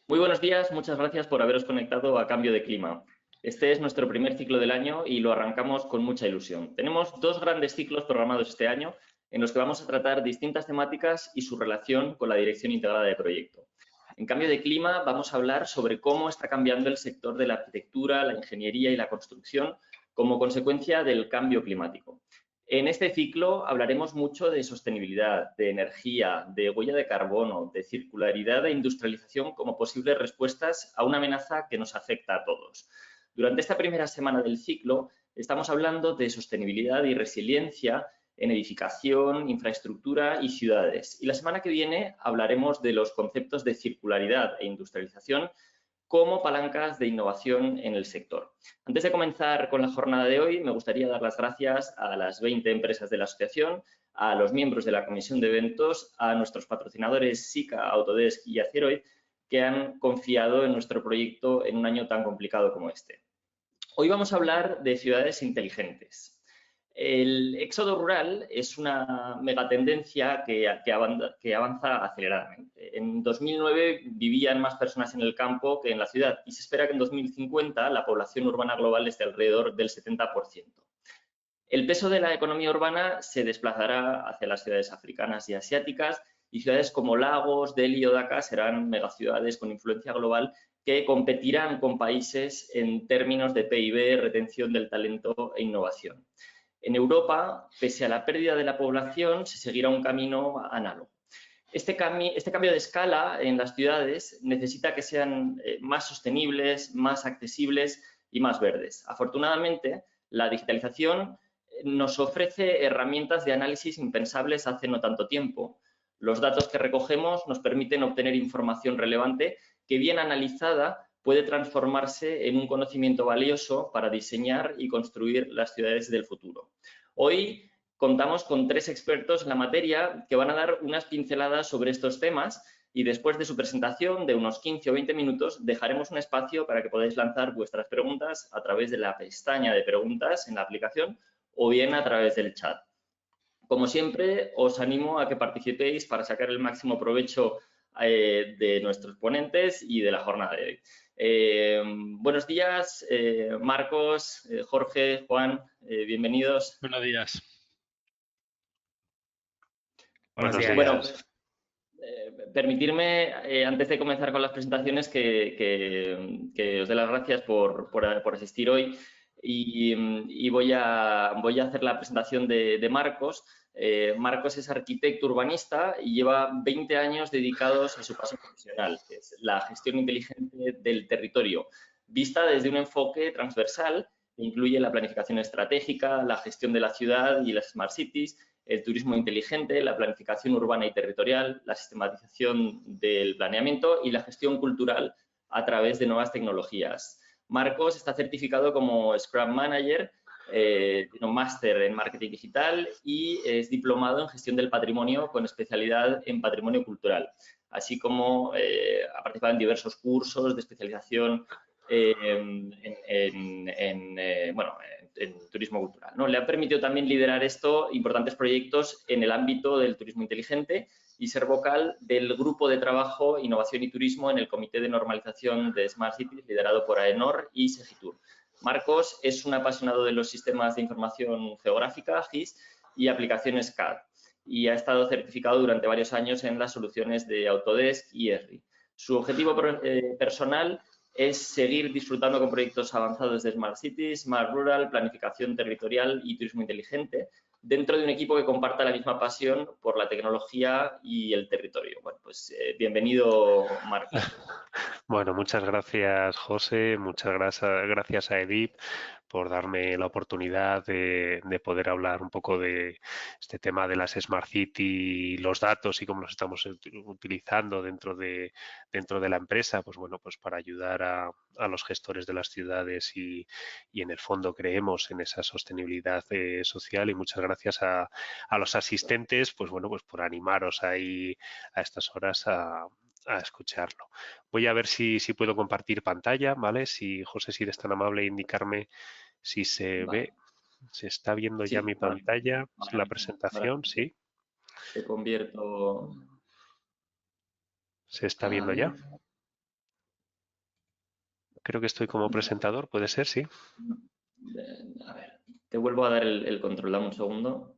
Muy buenos días, muchas gracias por haberos conectado a Cambio de Clima. Este es nuestro primer ciclo del año y lo arrancamos con mucha ilusión. Tenemos dos grandes ciclos programados este año en los que vamos a tratar distintas temáticas y su relación con la dirección integrada de proyecto. En Cambio de Clima vamos a hablar sobre cómo está cambiando el sector de la arquitectura, la ingeniería y la construcción como consecuencia del cambio climático. En este ciclo hablaremos mucho de sostenibilidad, de energía, de huella de carbono, de circularidad e industrialización como posibles respuestas a una amenaza que nos afecta a todos. Durante esta primera semana del ciclo estamos hablando de sostenibilidad y resiliencia en edificación, infraestructura y ciudades. Y la semana que viene hablaremos de los conceptos de circularidad e industrialización como palancas de innovación en el sector. Antes de comenzar con la jornada de hoy, me gustaría dar las gracias a las 20 empresas de la asociación, a los miembros de la comisión de eventos, a nuestros patrocinadores SICA, Autodesk y Aciroid, que han confiado en nuestro proyecto en un año tan complicado como este. Hoy vamos a hablar de ciudades inteligentes. El éxodo rural es una megatendencia que avanza aceleradamente. En 2009 vivían más personas en el campo que en la ciudad y se espera que en 2050 la población urbana global esté alrededor del 70%. El peso de la economía urbana se desplazará hacia las ciudades africanas y asiáticas y ciudades como Lagos, Delhi o Dhaka serán megaciudades con influencia global que competirán con países en términos de PIB, retención del talento e innovación. En Europa, pese a la pérdida de la población, se seguirá un camino análogo. Este cambio de escala en las ciudades necesita que sean más sostenibles, más accesibles y más verdes. Afortunadamente, la digitalización nos ofrece herramientas de análisis impensables hace no tanto tiempo. Los datos que recogemos nos permiten obtener información relevante que, bien analizada, puede transformarse en un conocimiento valioso para diseñar y construir las ciudades del futuro. Hoy contamos con 3 expertos en la materia que van a dar unas pinceladas sobre estos temas y después de su presentación de unos 15 o 20 minutos dejaremos un espacio para que podáis lanzar vuestras preguntas a través de la pestaña de preguntas en la aplicación o bien a través del chat. Como siempre, os animo a que participéis para sacar el máximo provecho de nuestros ponentes y de la jornada de hoy. Buenos días, Marcos, Jorge, Juan, bienvenidos. Buenos días. Buenos Bueno, días. permitirme, antes de comenzar con las presentaciones, que os dé las gracias por asistir hoy y voy a hacer la presentación de Marcos. Marcos es arquitecto urbanista y lleva 20 años dedicados a su pasión profesional, que es la gestión inteligente del territorio, vista desde un enfoque transversal que incluye la planificación estratégica, la gestión de la ciudad y las smart cities, el turismo inteligente, la planificación urbana y territorial, la sistematización del planeamiento y la gestión cultural a través de nuevas tecnologías. Marcos está certificado como Scrum Manager, tiene un máster en marketing digital y es diplomado en gestión del patrimonio con especialidad en patrimonio cultural, así como ha participado en diversos cursos de especialización en turismo cultural, ¿no? Le ha permitido también liderar importantes proyectos en el ámbito del turismo inteligente y ser vocal del grupo de trabajo Innovación y Turismo en el Comité de Normalización de Smart Cities, liderado por AENOR y Segitur. Marcos es un apasionado de los sistemas de información geográfica, GIS, y aplicaciones CAD, y ha estado certificado durante varios años en las soluciones de Autodesk y Esri. Su objetivo personal es seguir disfrutando con proyectos avanzados de Smart Cities, Smart Rural, planificación territorial y turismo inteligente, dentro de un equipo que comparta la misma pasión por la tecnología y el territorio. Bueno, pues bienvenido, Marcos. Bueno, muchas gracias, José. Muchas gracias a Edip por darme la oportunidad de poder hablar un poco de este tema de las Smart City, los datos y cómo los estamos utilizando dentro de la empresa, pues bueno, pues para ayudar a los gestores de las ciudades y en el fondo creemos en esa sostenibilidad social. Y muchas gracias a los asistentes, pues bueno, pues por animaros ahí a estas horas a escucharlo. Voy a ver si puedo compartir pantalla, ¿vale? Si José, si eres tan amable, indicarme si se Vale. ve, se está viendo ya Sí, mi pantalla, la ahora presentación, sí. te convierto. ¿Se está A viendo ver. ya? Creo que estoy como presentador, ¿puede ser? Sí. A ver, te vuelvo a dar el control, dame un segundo.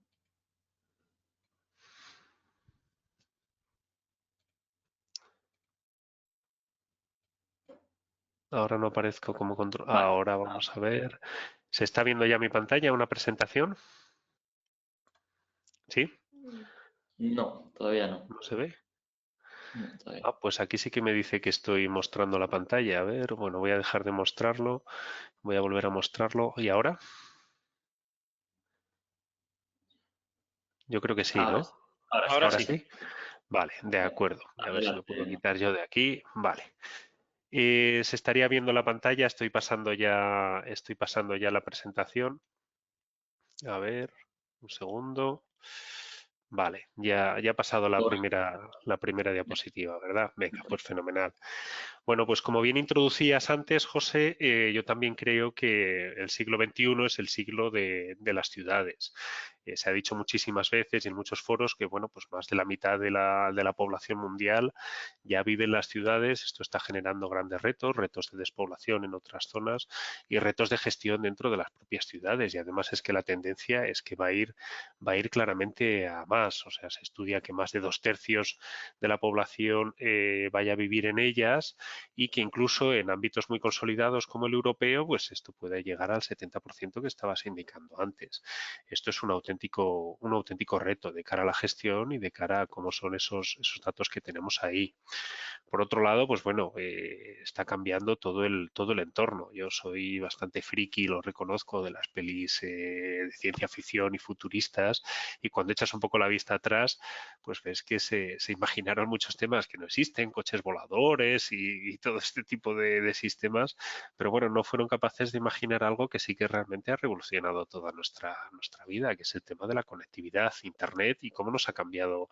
Ahora no aparezco como control. Vale. Ahora vamos a ver. ¿Se está viendo ya mi pantalla, una presentación? ¿Sí? No, todavía no. ¿No se ve? No, todavía Ah, pues aquí sí que me dice que estoy mostrando la pantalla. A ver, bueno, voy a dejar de mostrarlo. Voy a volver a mostrarlo. ¿Y ahora? Yo creo que no. sí, Ahora ¿no? sí. Ahora sí, Ahora ahora sí. sí. Vale, de Vale. acuerdo. A ver si me puedo Adelante. quitar yo de aquí. Vale. Se estaría viendo la pantalla. Estoy pasando ya la presentación. A ver, un segundo. Vale, ya ha pasado la primera diapositiva, ¿verdad? Venga, pues fenomenal. Bueno, pues como bien introducías antes, José, yo también creo que el siglo XXI es el siglo de las ciudades. Se ha dicho muchísimas veces y en muchos foros que, bueno, pues más de la mitad de la población mundial ya vive en las ciudades. Esto está generando grandes retos, retos de despoblación en otras zonas y retos de gestión dentro de las propias ciudades. Y además es que la tendencia es que va a ir claramente a más. O sea, se estudia que más de 2/3 de la población vaya a vivir en ellas y que incluso en ámbitos muy consolidados como el europeo, pues esto puede llegar al 70% que estabas indicando antes. Esto es un auténtico reto de cara a la gestión y de cara a cómo son esos datos que tenemos ahí. Por otro lado, pues bueno, está cambiando todo el entorno. Yo soy bastante friki, lo reconozco, de las pelis de ciencia ficción y futuristas, y cuando echas un poco la vista atrás, pues ves que se imaginaron muchos temas que no existen, coches voladores y todo este tipo de sistemas, pero bueno, no fueron capaces de imaginar algo que sí que realmente ha revolucionado toda nuestra vida, que es el tema de la conectividad, Internet y cómo nos ha cambiado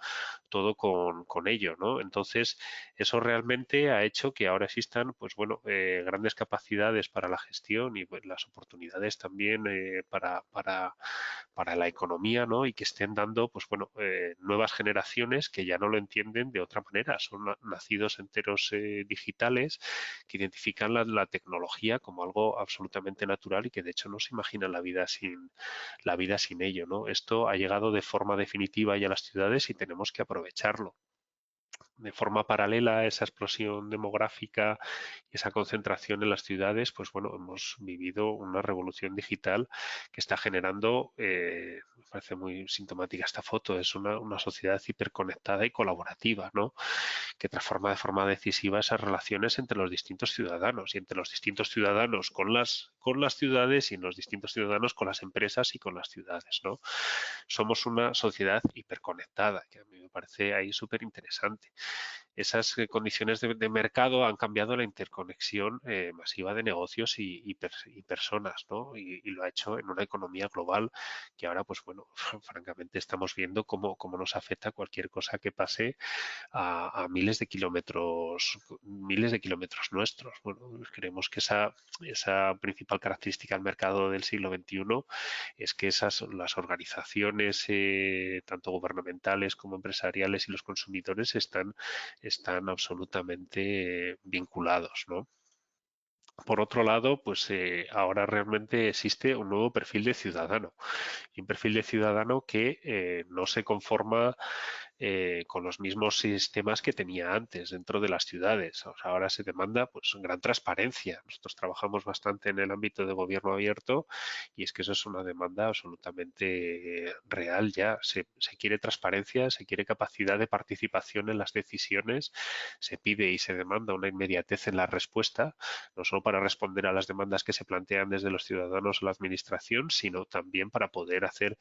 todo con ello, ¿no? Entonces, eso realmente ha hecho que ahora existan, pues bueno, grandes capacidades para la gestión y pues, las oportunidades también para la economía, ¿no? Y que estén dando, pues bueno, nuevas generaciones que ya no lo entienden de otra manera. Son nacidos enteros digitales que identifican la tecnología como algo absolutamente natural y que de hecho no se imaginan la vida sin ello, ¿no? Esto ha llegado de forma definitiva ya a las ciudades y tenemos que aprovecharlo. De forma paralela a esa explosión demográfica y esa concentración en las ciudades, pues bueno, hemos vivido una revolución digital que está generando, me parece muy sintomática esta foto, es una sociedad hiperconectada y colaborativa, ¿no? Que transforma de forma decisiva esas relaciones entre los distintos ciudadanos y entre los distintos ciudadanos con las ciudades y los distintos ciudadanos con las empresas y con las ciudades, ¿no? Somos una sociedad hiperconectada, que a mí me parece ahí súper interesante. Esas condiciones de mercado han cambiado la interconexión masiva de negocios y personas, ¿no? Y lo ha hecho en una economía global que ahora, pues bueno, francamente estamos viendo cómo nos afecta cualquier cosa que pase a miles de kilómetros nuestros. Bueno, creemos que esa principal característica del mercado del siglo XXI es que las organizaciones, tanto gubernamentales como empresariales y los consumidores están absolutamente vinculados, ¿no? Por otro lado, pues ahora realmente existe un nuevo perfil de ciudadano y un perfil de ciudadano que no se conforma con los mismos sistemas que tenía antes dentro de las ciudades. O sea, ahora se demanda pues gran transparencia. Nosotros trabajamos bastante en el ámbito de gobierno abierto y es que eso es una demanda absolutamente real ya. Se quiere transparencia, se quiere capacidad de participación en las decisiones, se pide y se demanda una inmediatez en la respuesta, no solo para responder a las demandas que se plantean desde los ciudadanos o la administración, sino también para poder hacer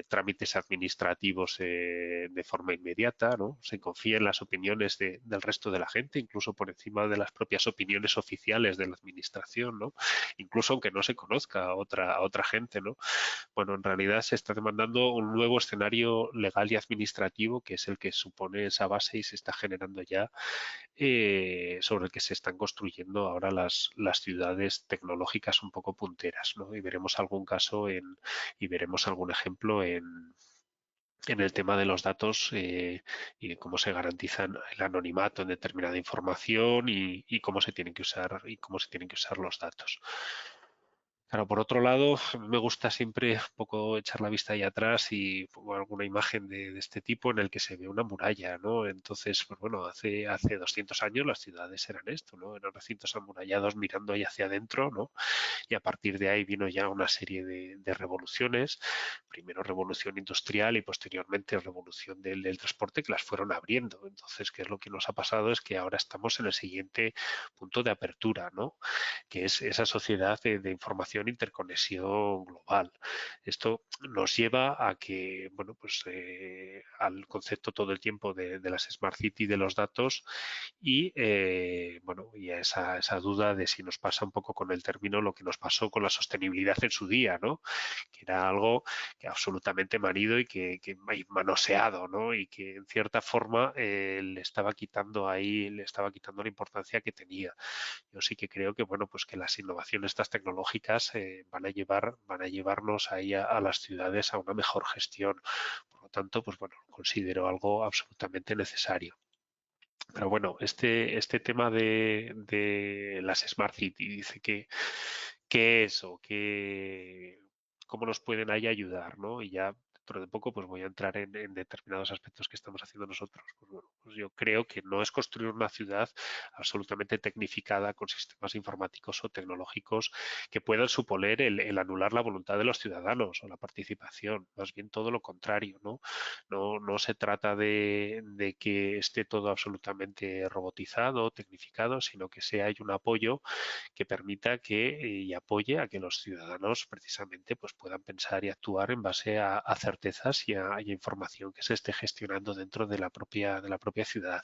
trámites administrativos de forma inmediata, ¿no? Se confía en las opiniones del resto de la gente, incluso por encima de las propias opiniones oficiales de la administración, ¿no? Incluso aunque no se conozca a otra gente, ¿no? Bueno, en realidad se está demandando un nuevo escenario legal y administrativo que es el que supone esa base y se está generando ya sobre el que se están construyendo ahora las ciudades tecnológicas un poco punteras, ¿no? Y veremos algún caso y veremos algún ejemplo en el tema de los datos y de cómo se garantiza el anonimato en determinada información y cómo se tienen que usar los datos. Claro, por otro lado, a mí me gusta siempre un poco echar la vista ahí atrás y pongo alguna imagen de este tipo en el que se ve una muralla, ¿no? Entonces, pues bueno, hace 200 años las ciudades eran esto, ¿no? Eran recintos amurallados mirando ahí hacia adentro, ¿no? Y a partir de ahí vino ya una serie de revoluciones, primero revolución industrial y posteriormente revolución del transporte que las fueron abriendo. Entonces, ¿qué es lo que nos ha pasado? Es que ahora estamos en el siguiente punto de apertura, ¿no? Que es esa sociedad de información e interconexión global. Esto nos lleva a que, bueno, pues al concepto todo el tiempo de las Smart City, de los datos y, bueno, y a esa duda de si nos pasa un poco con el término lo que nos pasó con la sostenibilidad en su día, ¿no? Que era algo que absolutamente manido y que manoseado, ¿no? Y que en cierta forma le estaba quitando la importancia que tenía. Yo sí que creo que, bueno, pues que las innovaciones estas tecnológicas van a llevarnos ahí a las ciudades a una mejor gestión. Por lo tanto, pues bueno, considero algo absolutamente necesario. Pero bueno, este tema de las Smart City dice que qué es o qué, cómo nos pueden ahí ayudar, ¿no? Y ya dentro de poco pues voy a entrar en determinados aspectos que estamos haciendo nosotros. Pues bueno, pues yo creo que no es construir una ciudad absolutamente tecnificada con sistemas informáticos o tecnológicos que puedan suponer el anular la voluntad de los ciudadanos o la participación, más bien todo lo contrario, ¿no? No se trata de que esté todo absolutamente robotizado, tecnificado, sino que sea hay un apoyo que permita y apoye a que los ciudadanos precisamente pues puedan pensar y actuar en base a certezas y a información que se esté gestionando dentro de la propia ciudad.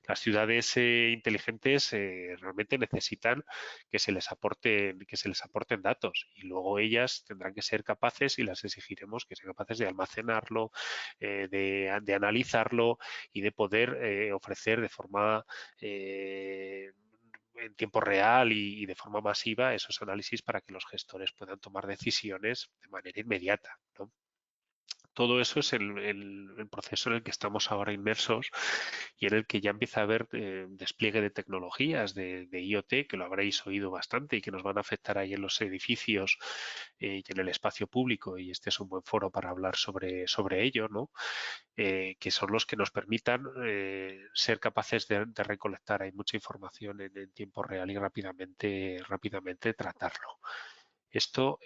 Las ciudades inteligentes realmente necesitan que se les aporten datos y luego ellas tendrán que ser capaces y las exigiremos que sean capaces de almacenarlo, de analizarlo y de poder ofrecer de forma en tiempo real y de forma masiva esos análisis para que los gestores puedan tomar decisiones de manera inmediata, ¿no? Todo eso es el proceso en el que estamos ahora inmersos y en el que ya empieza a haber despliegue de tecnologías de IoT, que lo habréis oído bastante y que nos van a afectar ahí en los edificios y en el espacio público, y este es un buen foro para hablar sobre ello, ¿no? Que son los que nos permitan ser capaces de recolectar hay mucha información en tiempo real y rápidamente tratarlo. Esto,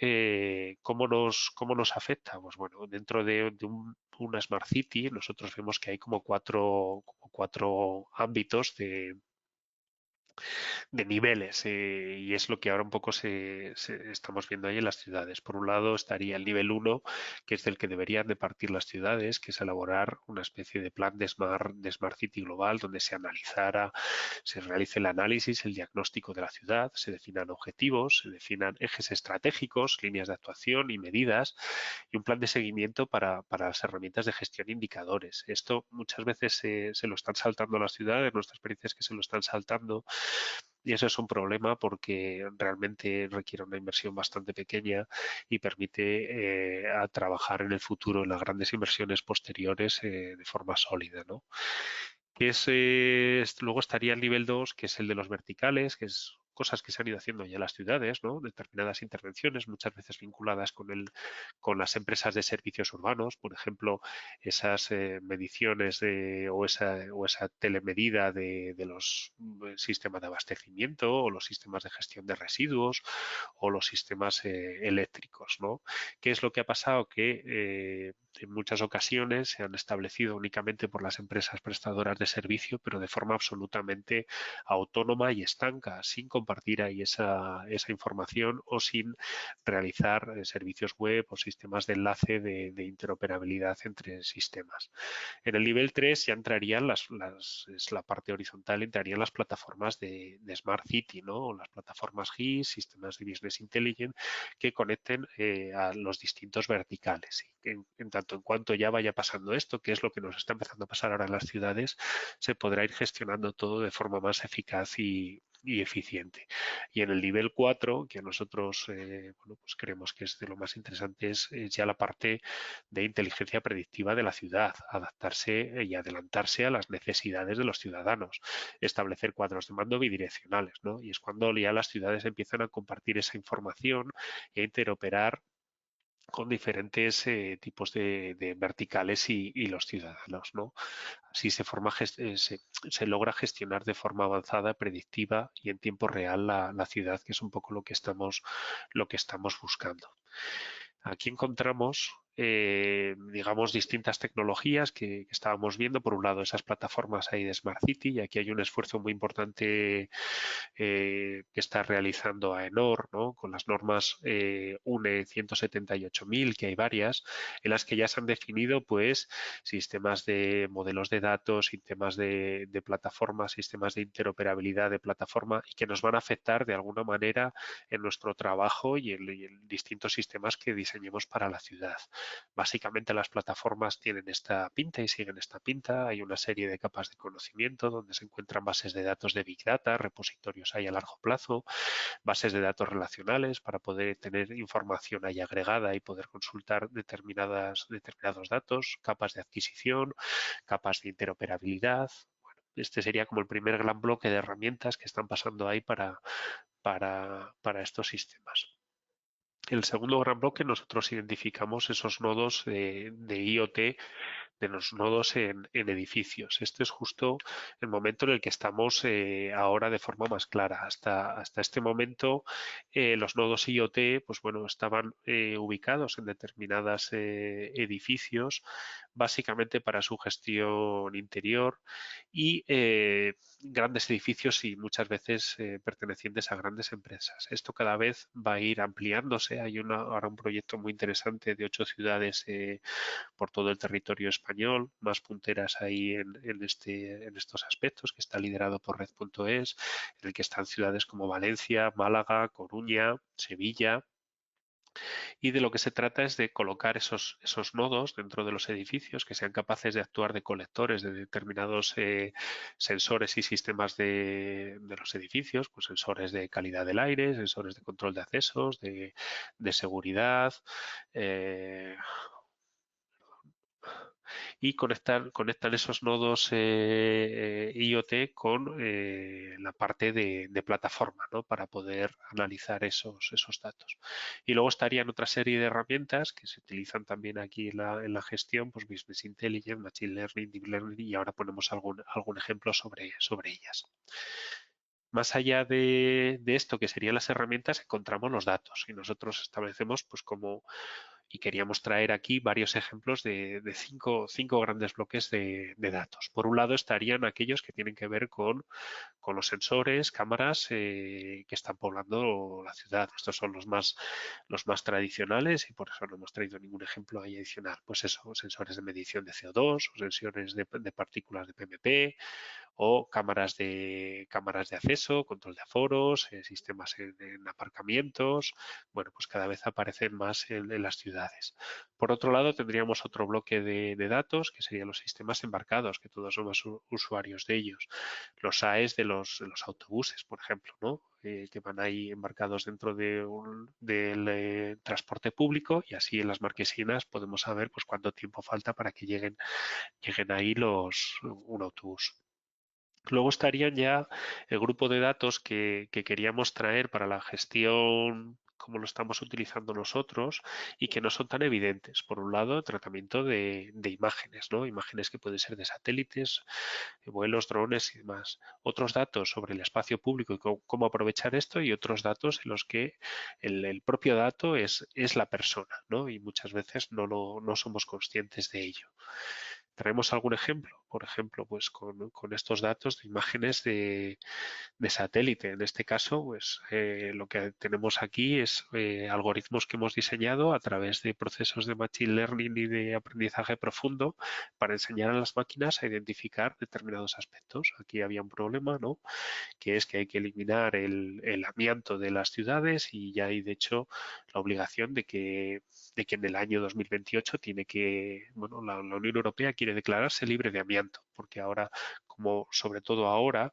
cómo nos afecta? Pues bueno, dentro de una Smart City, nosotros vemos que hay como cuatro ámbitos de niveles y es lo que ahora un poco estamos viendo ahí en las ciudades. Por un lado estaría el nivel 1, que es del que deberían de partir las ciudades, que es elaborar una especie de plan de Smart City global donde se realice el análisis, el diagnóstico de la ciudad, se definan objetivos, se definan ejes estratégicos, líneas de actuación y medidas y un plan de seguimiento para las herramientas de gestión e indicadores. Esto muchas veces se lo están saltando las ciudades, nuestra experiencia es que se lo están saltando y eso es un problema porque realmente requiere una inversión bastante pequeña y permite a trabajar en el futuro en las grandes inversiones posteriores de forma sólida, ¿no? Luego estaría el nivel 2, que es el de los verticales, que es cosas que se han ido haciendo ya en las ciudades, ¿no? Determinadas intervenciones, muchas veces vinculadas con las empresas de servicios urbanos, por ejemplo, esas mediciones o esa telemedida de los sistemas de abastecimiento o los sistemas de gestión de residuos o los sistemas eléctricos, ¿no? ¿Qué es lo que ha pasado? Que en muchas ocasiones se han establecido únicamente por las empresas prestadoras de servicio, pero de forma absolutamente autónoma y estanca, sin compartir ahí esa información o sin realizar servicios web o sistemas de enlace de interoperabilidad entre sistemas. En el nivel 3 ya entrarían es la parte horizontal, entrarían las plataformas de Smart City, ¿no? O las plataformas GIS, sistemas de Business Intelligence, que conecten a los distintos verticales. en tanto en cuanto ya vaya pasando esto, que es lo que nos está empezando a pasar ahora en las ciudades, se podrá ir gestionando todo de forma más eficaz y eficiente. Y en el nivel 4, que nosotros bueno, pues creemos que es de lo más interesante, es ya la parte de inteligencia predictiva de la ciudad, adaptarse y adelantarse a las necesidades de los ciudadanos, establecer cuadros de mando bidireccionales, ¿no? Y es cuando ya las ciudades empiezan a compartir esa información e a interoperar con diferentes tipos de verticales y los ciudadanos, ¿no? Así se logra gestionar de forma avanzada, predictiva y en tiempo real la ciudad, que es un poco lo que estamos buscando. Aquí encontramos, digamos, distintas tecnologías que estábamos viendo. Por un lado, esas plataformas ahí de Smart City, y aquí hay un esfuerzo muy importante que está realizando AENOR, ¿no? Con las normas UNE 178.000, que hay varias, en las que ya se han definido pues sistemas de modelos de datos, sistemas de plataformas, sistemas de interoperabilidad de plataforma, y que nos van a afectar de alguna manera en nuestro trabajo y en distintos sistemas que diseñemos para la ciudad. Básicamente las plataformas tienen esta pinta y siguen esta pinta. Hay una serie de capas de conocimiento donde se encuentran bases de datos de Big Data, repositorios ahí a largo plazo, bases de datos relacionales para poder tener información ahí agregada y poder consultar determinados datos, capas de adquisición, capas de interoperabilidad. Bueno, este sería como el primer gran bloque de herramientas que están pasando ahí para estos sistemas. El segundo gran bloque, nosotros identificamos esos nodos de IoT, de los nodos en edificios. Este es justo el momento en el que estamos ahora de forma más clara. Hasta este momento, los nodos IoT, pues bueno, estaban ubicados en determinados edificios, básicamente para su gestión interior y grandes edificios y muchas veces pertenecientes a grandes empresas. Esto cada vez va a ir ampliándose. Hay ahora un proyecto muy interesante de 8 ciudades por todo el territorio español, más punteras ahí en estos aspectos, que está liderado por Red.es, en el que están ciudades como Valencia, Málaga, Coruña, Sevilla. Y de lo que se trata es de colocar esos nodos dentro de los edificios que sean capaces de actuar de colectores de determinados sensores y sistemas de los edificios, pues sensores de calidad del aire, sensores de control de accesos, de seguridad, y conectan esos nodos IoT con la parte de plataforma, ¿no? Para poder analizar esos datos. Y luego estarían otra serie de herramientas que se utilizan también aquí en la gestión, pues Business Intelligence, Machine Learning, Deep Learning, y ahora ponemos algún ejemplo sobre ellas. Más allá de esto, que serían las herramientas, encontramos los datos, y nosotros establecemos pues y queríamos traer aquí varios ejemplos de cinco grandes bloques de datos. Por un lado estarían aquellos que tienen que ver con los sensores, cámaras que están poblando la ciudad. Estos son los más tradicionales y por eso no hemos traído ningún ejemplo ahí adicional. Pues eso, sensores de medición de CO2, o sensores de partículas de PMP, o cámaras de acceso, control de aforos, sistemas en aparcamientos. Bueno, pues cada vez aparecen más en las ciudades. Por otro lado, tendríamos otro bloque de datos, que serían los sistemas embarcados, que todos somos usuarios de ellos. Los AES de los autobuses, por ejemplo, ¿no? Que van ahí embarcados dentro del transporte público, y así en las marquesinas podemos saber pues cuánto tiempo falta para que lleguen ahí un autobús. Luego estarían ya el grupo de datos que queríamos traer para la gestión como lo estamos utilizando nosotros y que no son tan evidentes. Por un lado, tratamiento de imágenes, ¿no? Imágenes que pueden ser de satélites, vuelos, drones y demás. Otros datos sobre el espacio público y cómo aprovechar esto, y otros datos en los que el propio dato es la persona, ¿no? Y muchas veces no somos conscientes de ello. ¿Traemos algún ejemplo? por ejemplo, pues con estos datos de imágenes de satélite. En este caso, pues lo que tenemos aquí es algoritmos que hemos diseñado a través de procesos de Machine Learning y de aprendizaje profundo para enseñar a las máquinas a identificar determinados aspectos. Aquí había un problema, ¿no? Que es que hay que eliminar el amianto de las ciudades y ya hay, de hecho, la obligación de que en el año 2028 tiene que, bueno, la Unión Europea quiere declararse libre de amianto, porque ahora, como sobre todo ahora,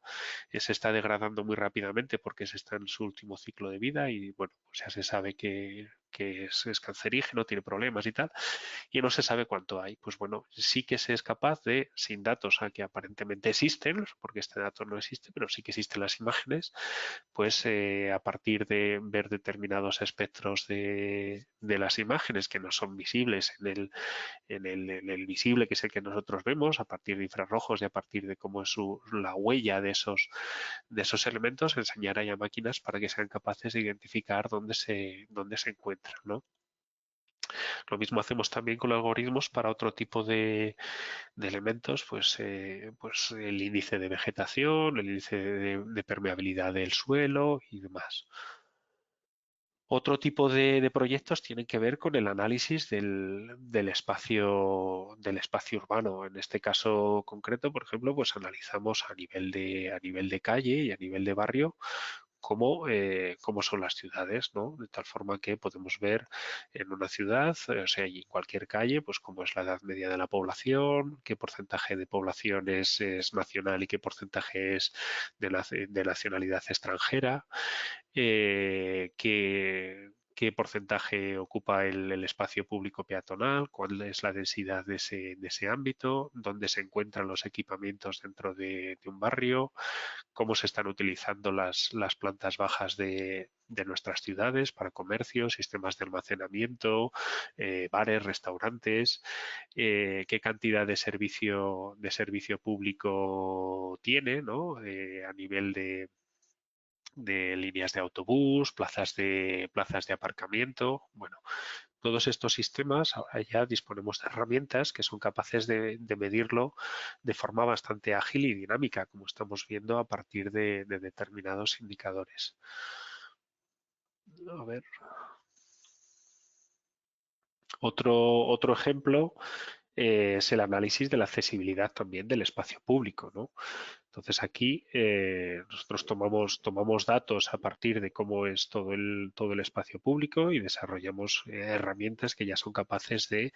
se está degradando muy rápidamente porque se está en su último ciclo de vida y, bueno, pues ya se sabe que es cancerígeno, tiene problemas y tal, y no se sabe cuánto hay. Pues bueno, sí que se es capaz de, sin datos que aparentemente existen, porque este dato no existe, pero sí que existen las imágenes, pues a partir de ver determinados espectros de las imágenes que no son visibles en el visible, que es el que nosotros vemos, a partir de infrarrojos y a partir de cómo es la huella de esos elementos, enseñar a máquinas para que sean capaces de identificar dónde se encuentran, ¿no? Lo mismo hacemos también con algoritmos para otro tipo de elementos, pues el índice de vegetación, el índice de permeabilidad del suelo y demás. Otro tipo de proyectos tienen que ver con el análisis del espacio urbano. En este caso concreto, por ejemplo, pues analizamos a nivel de calle y a nivel de barrio cómo son las ciudades, ¿no? De tal forma que podemos ver en una ciudad, o sea, y en cualquier calle, pues cómo es la edad media de la población, qué porcentaje de población es nacional y qué porcentaje es de nacionalidad extranjera, qué porcentaje ocupa el espacio público peatonal, cuál es la densidad de ese ámbito, dónde se encuentran los equipamientos dentro de un barrio, cómo se están utilizando las plantas bajas de nuestras ciudades para comercio, sistemas de almacenamiento, bares, restaurantes, qué cantidad de servicio público tiene, ¿no? A nivel de líneas de autobús, plazas de aparcamiento. Bueno, todos estos sistemas ahora ya disponemos de herramientas que son capaces de medirlo de forma bastante ágil y dinámica, como estamos viendo a partir de determinados indicadores. A ver. Otro ejemplo es el análisis de la accesibilidad también del espacio público, ¿no? Entonces aquí nosotros tomamos datos a partir de cómo es todo el espacio público y desarrollamos herramientas que ya son capaces de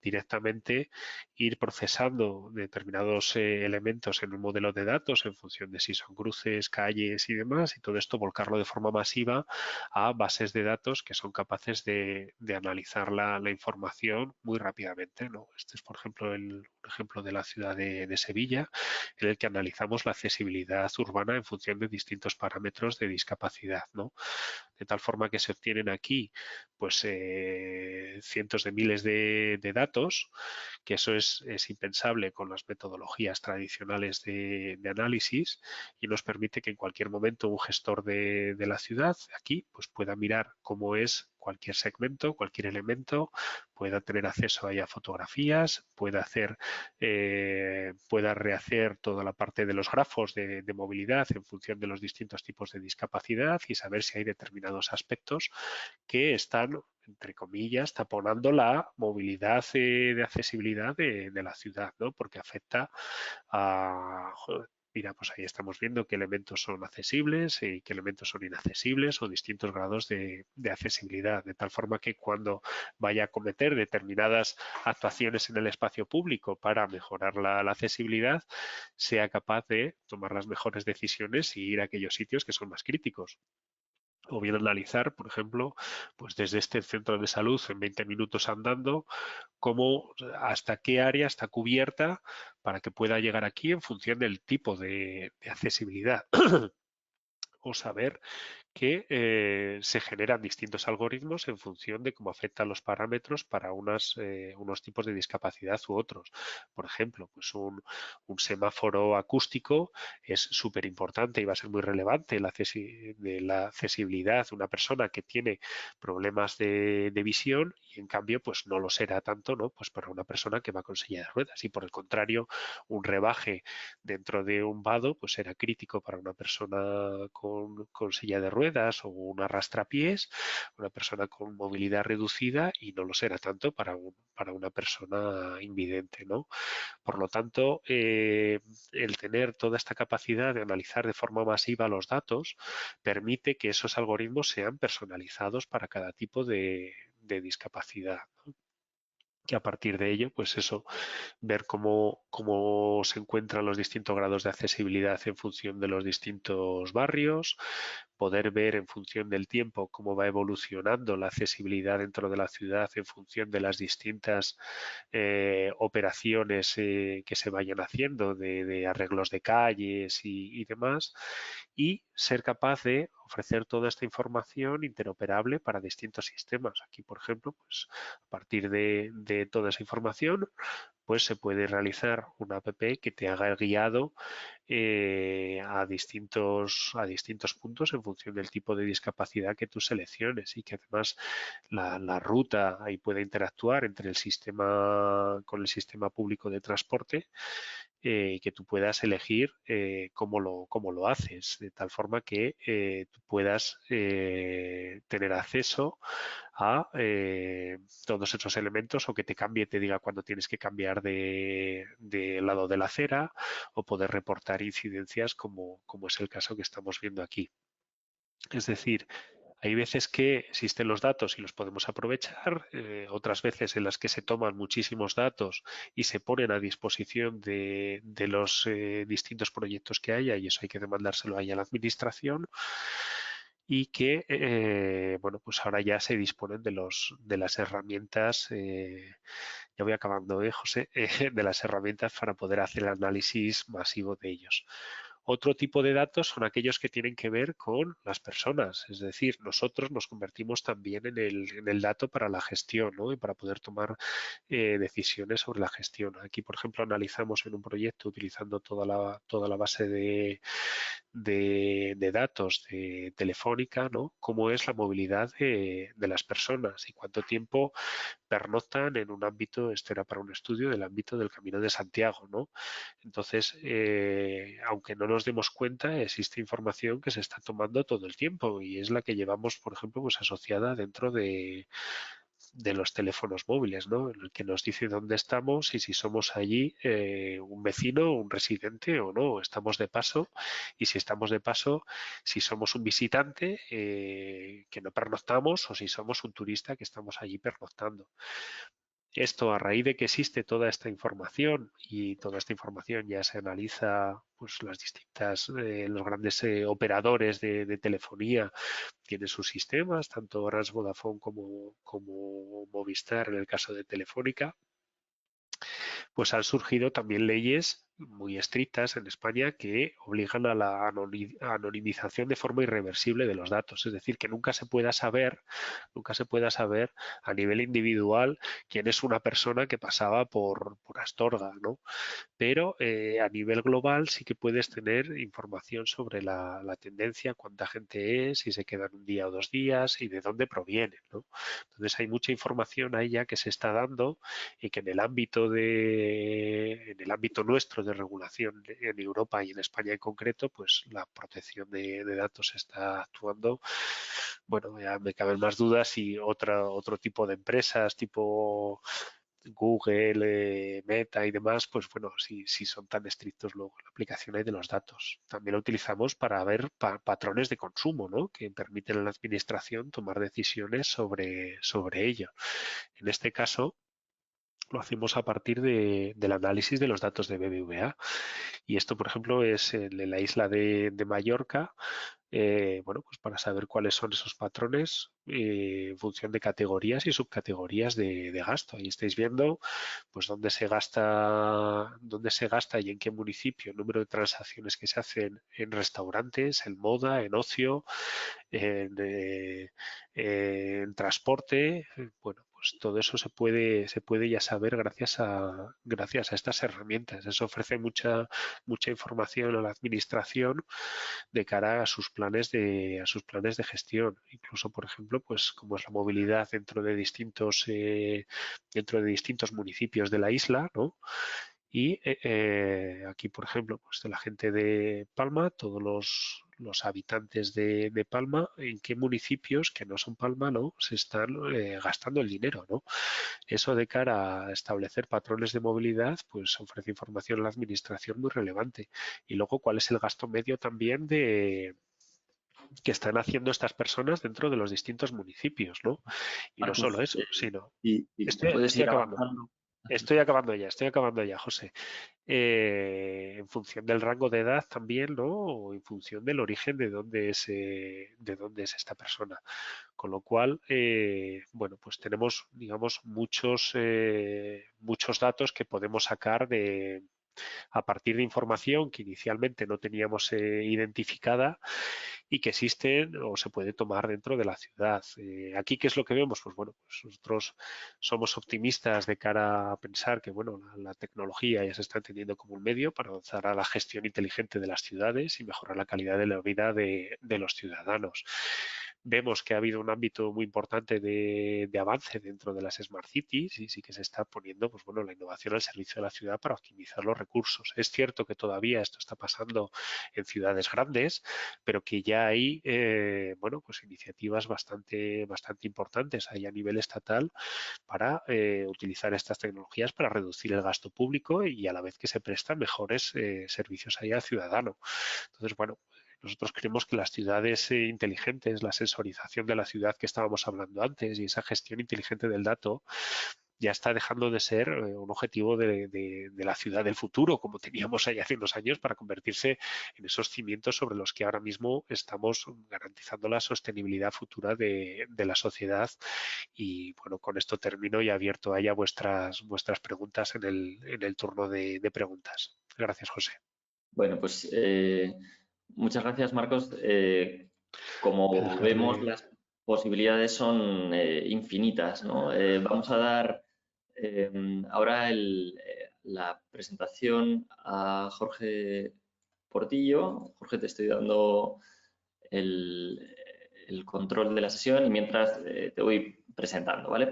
directamente ir procesando determinados elementos en un modelo de datos en función de si son cruces, calles y demás, y todo esto volcarlo de forma masiva a bases de datos que son capaces de analizar la información muy rápidamente, ¿no? Este es, por ejemplo, un ejemplo de la ciudad de Sevilla, en el que analizamos la accesibilidad urbana en función de distintos parámetros de discapacidad, ¿no? De tal forma que se obtienen aquí pues cientos de miles de datos, que eso es impensable con las metodologías tradicionales de análisis y nos permite que en cualquier momento un gestor de la ciudad aquí pues pueda mirar cómo es cualquier segmento, cualquier elemento, pueda tener acceso a fotografías, pueda rehacer toda la parte de los grafos de movilidad en función de los distintos tipos de discapacidad y saber si hay determinados aspectos que están, entre comillas, taponando la movilidad de accesibilidad de la ciudad, ¿no? Porque afecta a... Mira, pues ahí estamos viendo qué elementos son accesibles y qué elementos son inaccesibles o distintos grados de accesibilidad, de tal forma que cuando vaya a cometer determinadas actuaciones en el espacio público para mejorar la accesibilidad, sea capaz de tomar las mejores decisiones y ir a aquellos sitios que son más críticos. O bien analizar, por ejemplo, pues desde este centro de salud en 20 minutos andando, hasta qué área está cubierta para que pueda llegar aquí en función del tipo de accesibilidad. O saber que se generan distintos algoritmos en función de cómo afectan los parámetros para unos tipos de discapacidad u otros. Por ejemplo, pues un semáforo acústico es súper importante y va a ser muy relevante de la accesibilidad de una persona que tiene problemas de visión, y en cambio pues no lo será tanto, ¿no? Pues para una persona que va con silla de ruedas, y por el contrario, un rebaje dentro de un vado pues será crítico para una persona con silla de ruedas o un arrastrapiés, una persona con movilidad reducida, y no lo será tanto para una persona invidente, ¿no? Por lo tanto, el tener toda esta capacidad de analizar de forma masiva los datos permite que esos algoritmos sean personalizados para cada tipo de discapacidad, ¿no? Que a partir de ello, pues eso, ver cómo se encuentran los distintos grados de accesibilidad en función de los distintos barrios, poder ver en función del tiempo cómo va evolucionando la accesibilidad dentro de la ciudad en función de las distintas operaciones que se vayan haciendo de arreglos de calles y demás, y ser capaz de ofrecer toda esta información interoperable para distintos sistemas. Aquí, por ejemplo, pues a partir de toda esa información, pues se puede realizar una app que te haga el guiado a distintos puntos en función del tipo de discapacidad que tú selecciones, y que además la ruta ahí pueda interactuar entre el sistema con el sistema público de transporte, y que tú puedas elegir cómo lo haces, de tal forma que tú puedas tener acceso a todos esos elementos, o que te cambie, te diga cuándo tienes que cambiar de lado de la acera, o poder reportar incidencias como es el caso que estamos viendo aquí. Es decir, hay veces que existen los datos y los podemos aprovechar, otras veces en las que se toman muchísimos datos y se ponen a disposición de los distintos proyectos que haya, y eso hay que demandárselo ahí a la administración, y que bueno, pues ahora ya se disponen de las herramientas, ya voy acabando, José, de las herramientas para poder hacer el análisis masivo de ellos. Otro tipo de datos son aquellos que tienen que ver con las personas, es decir, nosotros nos convertimos también en el dato para la gestión, ¿no? Y para poder tomar decisiones sobre la gestión. Aquí, por ejemplo, analizamos en un proyecto utilizando toda la base de datos de Telefónica, ¿no? Cómo es la movilidad de las personas y cuánto tiempo pernoctan en un ámbito, esto era para un estudio del ámbito del Camino de Santiago, ¿no? Entonces, aunque no nos demos cuenta, existe información que se está tomando todo el tiempo, y es la que llevamos, por ejemplo, pues asociada dentro de los teléfonos móviles, ¿no? En el que nos dice dónde estamos y si somos allí un vecino, un residente o no, estamos de paso, y si estamos de paso, si somos un visitante que no pernoctamos, o si somos un turista que estamos allí pernoctando. Esto, a raíz de que existe toda esta información, y toda esta información ya se analiza, pues los grandes operadores de telefonía tienen sus sistemas, tanto Orange, Vodafone como Movistar en el caso de Telefónica, pues han surgido también leyes muy estrictas en España que obligan a la anonimización de forma irreversible de los datos, es decir, que nunca se pueda saber a nivel individual quién es una persona que pasaba por Astorga, ¿no? Pero a nivel global sí que puedes tener información sobre la tendencia, cuánta gente es, si se quedan un día o 2 días y de dónde provienen, ¿no? Entonces hay mucha información ahí ya que se está dando, y que en el ámbito nuestro de regulación en Europa y en España en concreto, pues la protección de datos está actuando. Bueno, ya me caben más dudas si otro tipo de empresas, tipo Google, Meta y demás, pues bueno, si son tan estrictos luego en la aplicación ahí de los datos. También lo utilizamos para ver patrones de consumo, ¿no? Que permiten a la administración tomar decisiones sobre ello. En este caso, lo hacemos a partir del análisis de los datos de BBVA. Y esto, por ejemplo, es en la isla de Mallorca. bueno, pues para saber cuáles son esos patrones en función de categorías y subcategorías de gasto. Ahí estáis viendo pues dónde se gasta y en qué municipio, el número de transacciones que se hacen en restaurantes, en moda, en ocio, en transporte. Bueno, pues todo eso se puede ya saber gracias a estas herramientas. Eso ofrece mucha información a la administración de cara a sus planes de gestión. Incluso, por ejemplo, pues como es la movilidad dentro de distintos municipios de la isla, ¿no? Y aquí, por ejemplo, pues de la gente de Palma, todos los habitantes de Palma, en qué municipios que no son Palma, ¿no? Se están gastando el dinero, ¿no? Eso de cara a establecer patrones de movilidad, pues ofrece información a la administración muy relevante. Y luego, ¿cuál es el gasto medio también que están haciendo estas personas dentro de los distintos municipios, ¿no? Y no Marcus, solo eso, sino... y Estoy, puedes estoy ir acabando. avanzando. Estoy acabando ya, José. En función del rango de edad también, ¿no? O en función del origen de dónde es esta persona. Con lo cual, bueno, pues tenemos, digamos, muchos datos que podemos sacar a partir de información que inicialmente no teníamos identificada y que existen o se puede tomar dentro de la ciudad. Aquí, ¿qué es lo que vemos? Pues bueno, pues nosotros somos optimistas de cara a pensar que bueno, la tecnología ya se está entendiendo como un medio para avanzar a la gestión inteligente de las ciudades y mejorar la calidad de la vida de los ciudadanos. Vemos que ha habido un ámbito muy importante de avance dentro de las Smart Cities y sí que se está poniendo pues bueno, la innovación al servicio de la ciudad para optimizar los recursos. Es cierto que todavía esto está pasando en ciudades grandes, pero que ya hay bueno, pues iniciativas bastante importantes ahí a nivel estatal para utilizar estas tecnologías para reducir el gasto público y a la vez que se prestan mejores servicios ahí al ciudadano. Entonces, bueno, nosotros creemos que las ciudades inteligentes, la sensorización de la ciudad que estábamos hablando antes y esa gestión inteligente del dato ya está dejando de ser un objetivo de la ciudad del futuro, como teníamos ahí hace unos años, para convertirse en esos cimientos sobre los que ahora mismo estamos garantizando la sostenibilidad futura de la sociedad. Y bueno, con esto termino y abierto ahí a vuestras preguntas en el turno de preguntas. Gracias, José. Bueno, pues muchas gracias, Marcos. Voy a Como vemos, dejarle. las posibilidades son infinitas, ¿no? Vamos a dar ahora la presentación a Jorge Portillo. Jorge, te estoy dando el, el control de la sesión y mientras te voy presentando, ¿vale?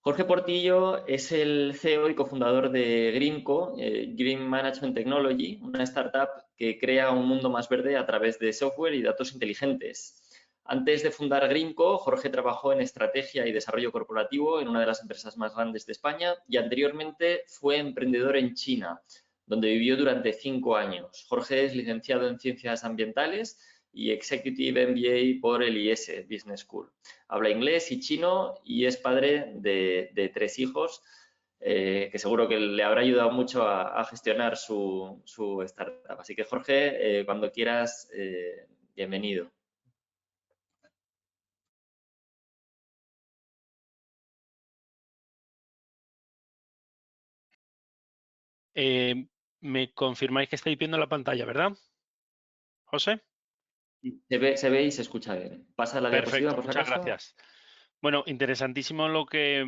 Jorge Portillo es el CEO y cofundador de Greenco, Green Management Technology, una startup que crea un mundo más verde a través de software y datos inteligentes. Antes de fundar Greenco, Jorge trabajó en estrategia y desarrollo corporativo en una de las empresas más grandes de España y anteriormente fue emprendedor en China, donde vivió durante 5 años. Jorge es licenciado en Ciencias Ambientales y Executive MBA por el IES Business School. Habla inglés y chino y es padre de 3 hijos, que seguro que le habrá ayudado mucho a gestionar su startup. Así que Jorge, cuando quieras, bienvenido. Me confirmáis que estáis viendo la pantalla, ¿verdad, José? Se ve y se escucha bien. Pasa la diapositiva, Perfecto, por si muchas acaso. gracias. Bueno, interesantísimo lo que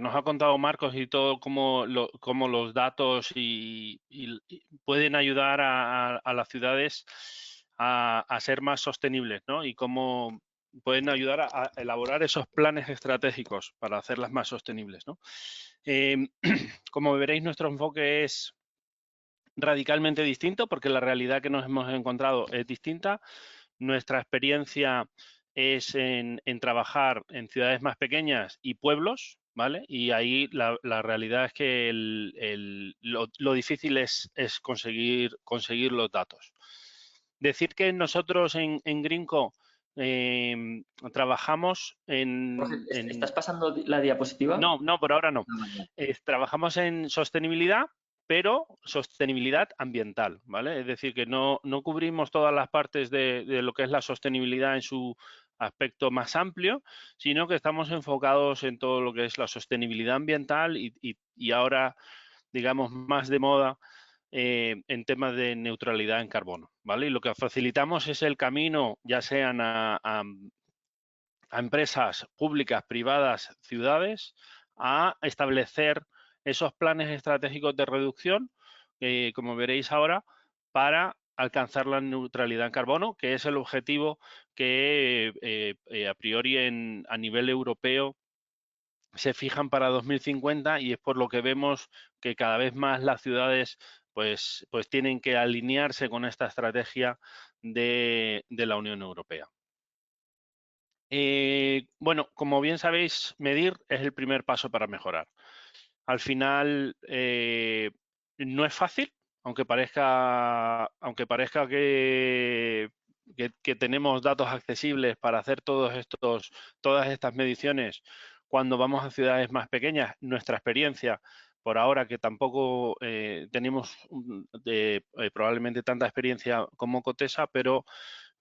nos ha contado Marcos y todo cómo los datos pueden ayudar a las ciudades a ser más sostenibles, ¿no? Y cómo pueden ayudar a elaborar esos planes estratégicos para hacerlas más sostenibles, ¿no? Como veréis, nuestro enfoque es radicalmente distinto porque la realidad que nos hemos encontrado es distinta. Nuestra experiencia es en trabajar en ciudades más pequeñas y pueblos, ¿vale? Y ahí la realidad es que lo difícil es conseguir los datos. Decir que nosotros en Greenco trabajamos Jorge, en... ¿estás pasando la diapositiva? No, por ahora no. Ah, vale. Trabajamos en sostenibilidad pero sostenibilidad ambiental, ¿vale? Es decir, que no cubrimos todas las partes de lo que es la sostenibilidad en su aspecto más amplio, sino que estamos enfocados en todo lo que es la sostenibilidad ambiental y ahora, digamos, más de moda en temas de neutralidad en carbono, ¿vale? Y lo que facilitamos es el camino, ya sean a empresas públicas, privadas, ciudades, a establecer esos planes estratégicos de reducción, como veréis ahora, para alcanzar la neutralidad en carbono, que es el objetivo que a priori a nivel europeo se fijan para 2050 y es por lo que vemos que cada vez más las ciudades pues tienen que alinearse con esta estrategia de la Unión Europea. Bueno, como bien sabéis, medir es el primer paso para mejorar. Al final, no es fácil, aunque parezca que tenemos datos accesibles para hacer todas estas mediciones cuando vamos a ciudades más pequeñas. Nuestra experiencia, por ahora que tampoco tenemos probablemente tanta experiencia como Cotesa, pero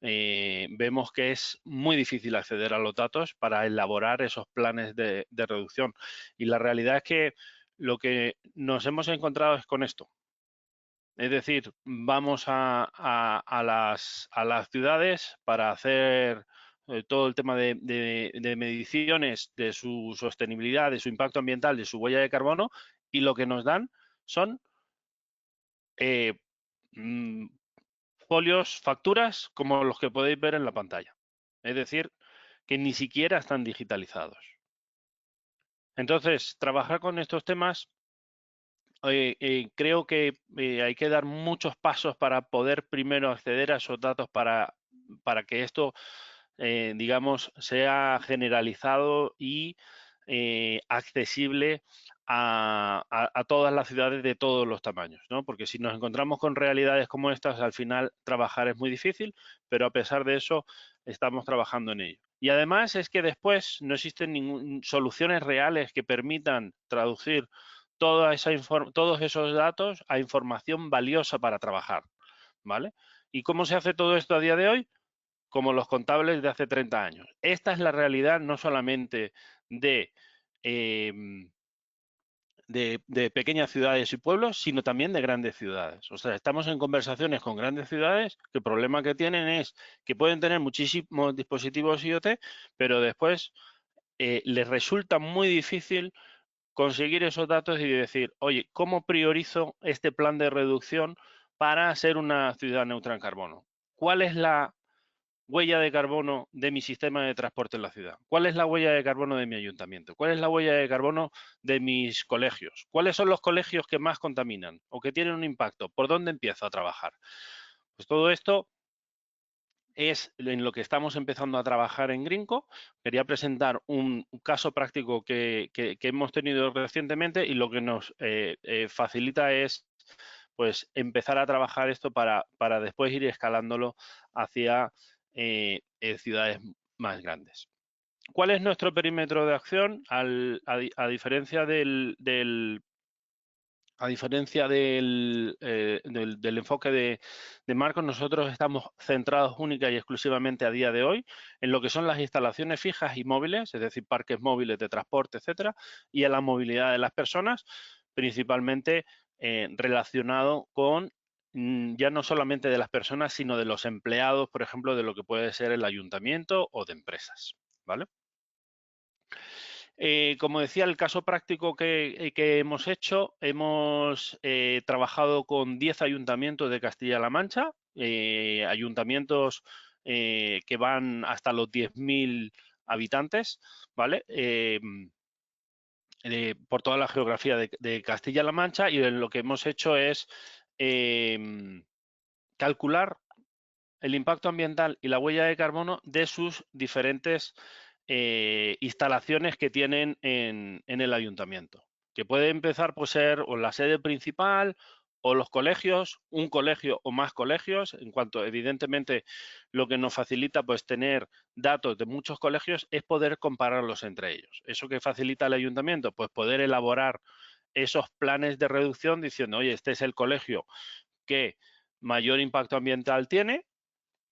vemos que es muy difícil acceder a los datos para elaborar esos planes de reducción. Y la realidad es que lo que nos hemos encontrado es con esto. Es decir, vamos a las ciudades para hacer todo el tema de mediciones de su sostenibilidad, de su impacto ambiental, de su huella de carbono, y lo que nos dan son folios, facturas, como los que podéis ver en la pantalla. Es decir, que ni siquiera están digitalizados. Entonces, trabajar con estos temas, creo que hay que dar muchos pasos para poder primero acceder a esos datos para que esto, digamos, sea generalizado y accesible a todas las ciudades de todos los tamaños, ¿no? Porque si nos encontramos con realidades como estas, al final trabajar es muy difícil, pero a pesar de eso estamos trabajando en ello. Y además es que después no existen soluciones reales que permitan traducir todos esos datos a información valiosa para trabajar, ¿vale? ¿Y cómo se hace todo esto a día de hoy? Como los contables de hace 30 años. Esta es la realidad no solamente de pequeñas ciudades y pueblos, sino también de grandes ciudades. O sea, estamos en conversaciones con grandes ciudades que el problema que tienen es que pueden tener muchísimos dispositivos IoT, pero después les resulta muy difícil conseguir esos datos y decir, oye, ¿cómo priorizo este plan de reducción para ser una ciudad neutra en carbono? ¿Cuál es la huella de carbono de mi sistema de transporte en la ciudad? ¿Cuál es la huella de carbono de mi ayuntamiento? ¿Cuál es la huella de carbono de mis colegios? ¿Cuáles son los colegios que más contaminan o que tienen un impacto? ¿Por dónde empiezo a trabajar? Pues todo esto es en lo que estamos empezando a trabajar en Greenco. Quería presentar un caso práctico que hemos tenido recientemente y lo que nos facilita es pues empezar a trabajar esto para después ir escalándolo hacia ciudades más grandes. ¿Cuál es nuestro perímetro de acción? A diferencia del enfoque de Marcos, nosotros estamos centrados única y exclusivamente a día de hoy en lo que son las instalaciones fijas y móviles, es decir, parques móviles de transporte, etcétera, y a la movilidad de las personas, principalmente relacionado con ya no solamente de las personas, sino de los empleados, por ejemplo, de lo que puede ser el ayuntamiento o de empresas, ¿vale? Como decía, el caso práctico que hemos hecho, hemos trabajado con 10 ayuntamientos de Castilla-La Mancha, ayuntamientos que van hasta los 10.000 habitantes, ¿vale? Por toda la geografía de Castilla-La Mancha, y lo que hemos hecho es calcular el impacto ambiental y la huella de carbono de sus diferentes instalaciones que tienen en el ayuntamiento, que puede empezar por ser o la sede principal o los colegios, un colegio o más colegios, en cuanto evidentemente lo que nos facilita pues tener datos de muchos colegios es poder compararlos entre ellos. ¿Eso que facilita el ayuntamiento? Pues poder elaborar esos planes de reducción diciendo, oye, este es el colegio que mayor impacto ambiental tiene,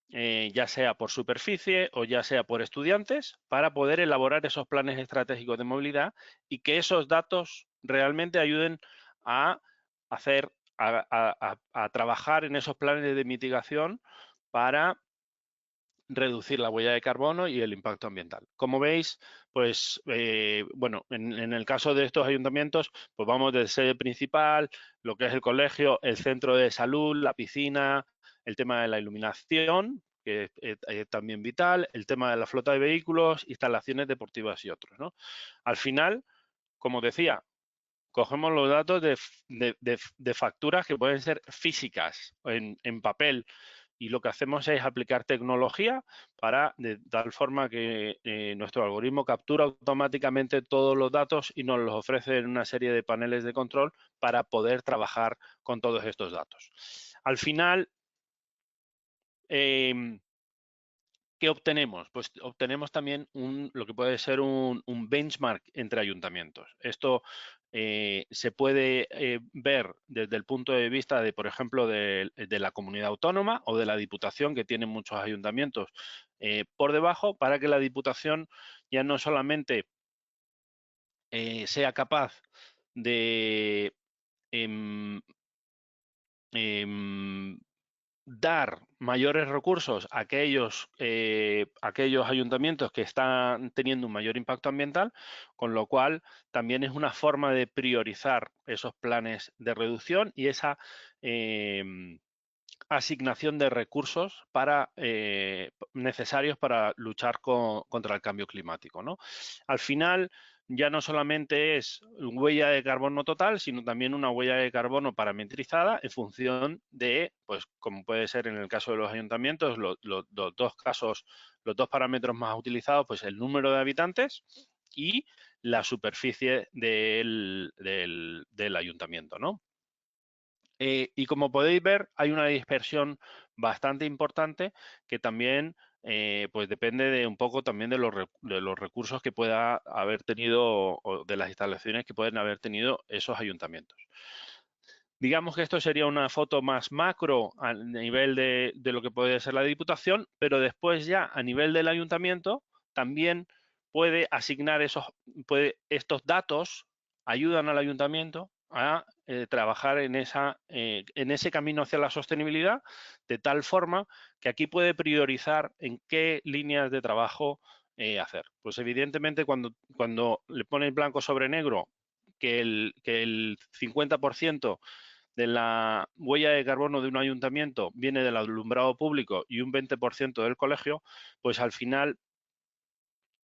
ya sea por superficie o ya sea por estudiantes, para poder elaborar esos planes estratégicos de movilidad y que esos datos realmente ayuden a hacer, a trabajar en esos planes de mitigación para reducir la huella de carbono y el impacto ambiental. Como veis, pues, bueno, en el caso de estos ayuntamientos, pues vamos desde sede principal, lo que es el colegio, el centro de salud, la piscina, el tema de la iluminación, que es también vital, el tema de la flota de vehículos, instalaciones deportivas y otros, ¿no? Al final, como decía, cogemos los datos de facturas que pueden ser físicas en papel, y lo que hacemos es aplicar tecnología para de tal forma que nuestro algoritmo captura automáticamente todos los datos y nos los ofrece en una serie de paneles de control para poder trabajar con todos estos datos. Al final, ¿qué obtenemos? Pues obtenemos también lo que puede ser un benchmark entre ayuntamientos. Esto se puede ver desde el punto de vista de, por ejemplo, de la comunidad autónoma o de la Diputación, que tiene muchos ayuntamientos por debajo, para que la Diputación ya no solamente sea capaz de dar mayores recursos a aquellos ayuntamientos que están teniendo un mayor impacto ambiental, con lo cual también es una forma de priorizar esos planes de reducción y esa asignación de recursos necesarios para luchar contra el cambio climático, ¿no? Al final, ya no solamente es huella de carbono total, sino también una huella de carbono parametrizada en función de, pues como puede ser en el caso de los ayuntamientos, los dos parámetros más utilizados, pues el número de habitantes y la superficie del ayuntamiento, ¿no? Y como podéis ver, hay una dispersión bastante importante que también pues depende de un poco también de los recursos que pueda haber tenido o de las instalaciones que pueden haber tenido esos ayuntamientos. Digamos que esto sería una foto más macro a nivel de lo que puede ser la Diputación, pero después ya a nivel del ayuntamiento también puede asignar estos datos, ayudan al ayuntamiento a trabajar en ese camino hacia la sostenibilidad, de tal forma que aquí puede priorizar en qué líneas de trabajo hacer. Pues evidentemente cuando le pones blanco sobre negro que el 50% de la huella de carbono de un ayuntamiento viene del alumbrado público y un 20% del colegio, pues al final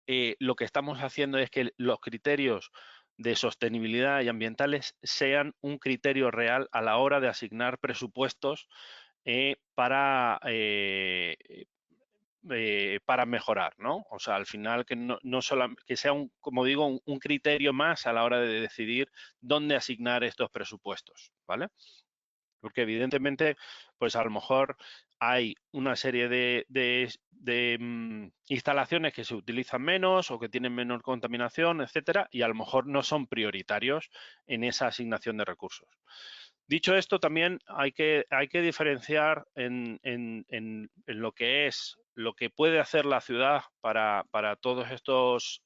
lo que estamos haciendo es que los criterios de sostenibilidad y ambientales sean un criterio real a la hora de asignar presupuestos para mejorar, ¿no? O sea, al final que que sea como digo, un criterio más a la hora de decidir dónde asignar estos presupuestos, ¿vale? Porque evidentemente, pues a lo mejor hay una serie de instalaciones que se utilizan menos o que tienen menor contaminación, etcétera, y a lo mejor no son prioritarios en esa asignación de recursos. Dicho esto, también hay que diferenciar en lo que es lo que puede hacer la ciudad para todos estos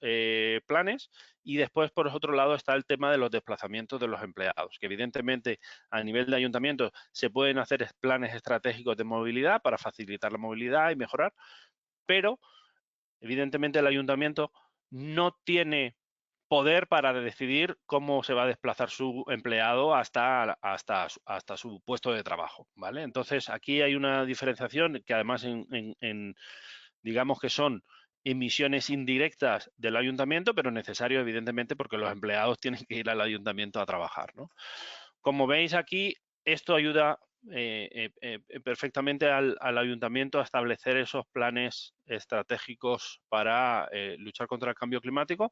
planes, y después, por otro lado, está el tema de los desplazamientos de los empleados, que evidentemente a nivel de ayuntamientos se pueden hacer planes estratégicos de movilidad para facilitar la movilidad y mejorar, pero evidentemente el ayuntamiento no tiene poder para decidir cómo se va a desplazar su empleado hasta su puesto de trabajo, ¿vale? Entonces, aquí hay una diferenciación que además digamos que son emisiones indirectas del ayuntamiento, pero necesario evidentemente porque los empleados tienen que ir al ayuntamiento a trabajar, ¿no? Como veis aquí, esto ayuda perfectamente al ayuntamiento a establecer esos planes estratégicos para luchar contra el cambio climático.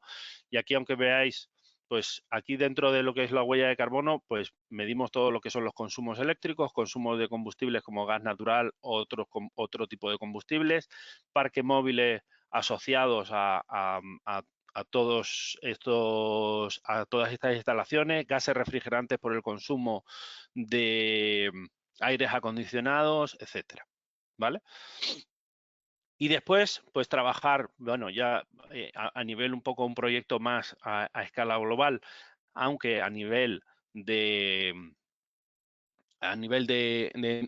Y aquí, aunque veáis, pues aquí dentro de lo que es la huella de carbono, pues medimos todo lo que son los consumos eléctricos, consumos de combustibles como gas natural o otro tipo de combustibles, parques móviles asociados a todas estas instalaciones, gases refrigerantes por el consumo de aires acondicionados, etcétera, ¿vale? Y después, pues trabajar, bueno, ya a nivel un poco un proyecto más a escala global, aunque a nivel de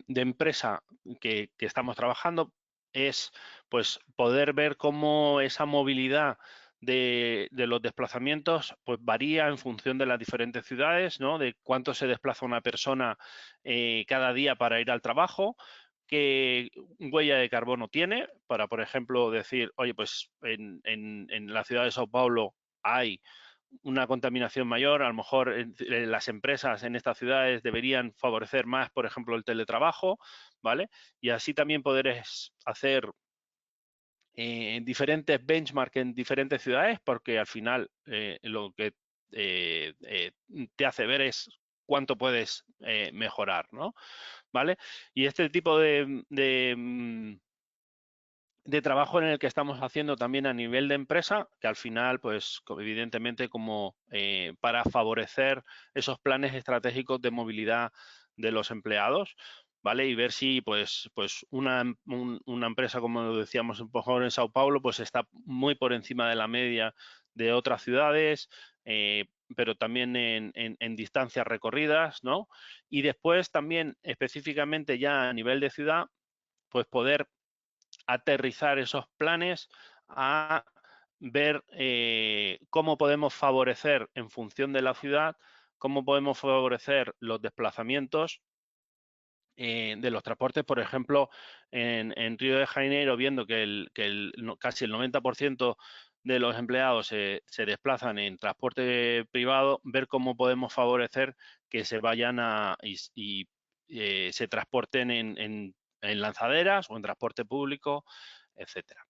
empresa que estamos trabajando, es pues poder ver cómo esa movilidad de los desplazamientos pues varía en función de las diferentes ciudades, ¿no? De cuánto se desplaza una persona cada día para ir al trabajo, qué huella de carbono tiene, para, por ejemplo, decir, oye, pues en la ciudad de Sao Paulo hay una contaminación mayor, a lo mejor las empresas en estas ciudades deberían favorecer más, por ejemplo, el teletrabajo, ¿vale? Y así también poder hacer diferentes benchmarks en diferentes ciudades, porque al final lo que te hace ver es cuánto puedes mejorar, ¿no? ¿Vale? Y este tipo de trabajo en el que estamos haciendo también a nivel de empresa, que al final, pues evidentemente como para favorecer esos planes estratégicos de movilidad de los empleados, ¿vale? Y ver si pues una empresa, como decíamos en Sao Paulo, pues está muy por encima de la media de otras ciudades, pero también en distancias recorridas, ¿no? Y después también específicamente ya a nivel de ciudad, pues poder aterrizar esos planes a ver cómo podemos favorecer en función de la ciudad, cómo podemos favorecer los desplazamientos de los transportes, por ejemplo, en Río de Janeiro, viendo que casi el 90% de los empleados se desplazan en transporte privado, ver cómo podemos favorecer que se vayan y se transporten en lanzaderas o en transporte público, etcétera.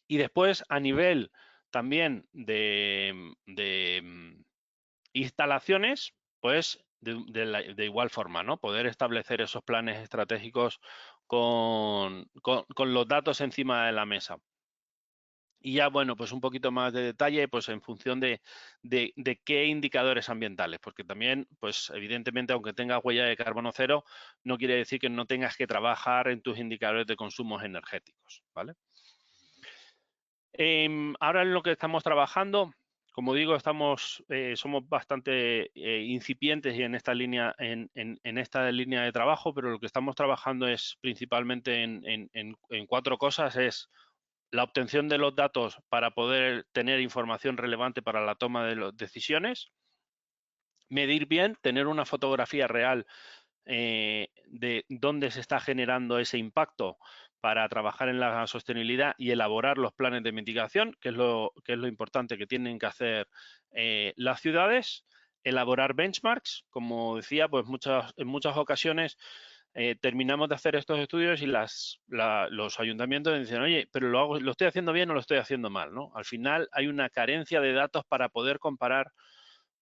Y después, a nivel también de instalaciones, pues de igual forma, ¿no? Poder establecer esos planes estratégicos con los datos encima de la mesa. Y ya, bueno, pues un poquito más de detalle, pues en función de qué indicadores ambientales, porque también, pues evidentemente, aunque tengas huella de carbono cero, no quiere decir que no tengas que trabajar en tus indicadores de consumos energéticos, ¿vale? Ahora en lo que estamos trabajando, como digo, somos bastante incipientes y en esta línea, en esta línea de trabajo, pero lo que estamos trabajando es principalmente en 4 cosas. Es la obtención de los datos para poder tener información relevante para la toma de las decisiones, medir bien, tener una fotografía real de dónde se está generando ese impacto para trabajar en la sostenibilidad y elaborar los planes de mitigación, que es lo importante que tienen que hacer las ciudades, elaborar benchmarks, como decía, pues en muchas ocasiones terminamos de hacer estos estudios y los ayuntamientos dicen, oye, pero lo estoy haciendo bien o lo estoy haciendo mal, ¿no? Al final hay una carencia de datos para poder comparar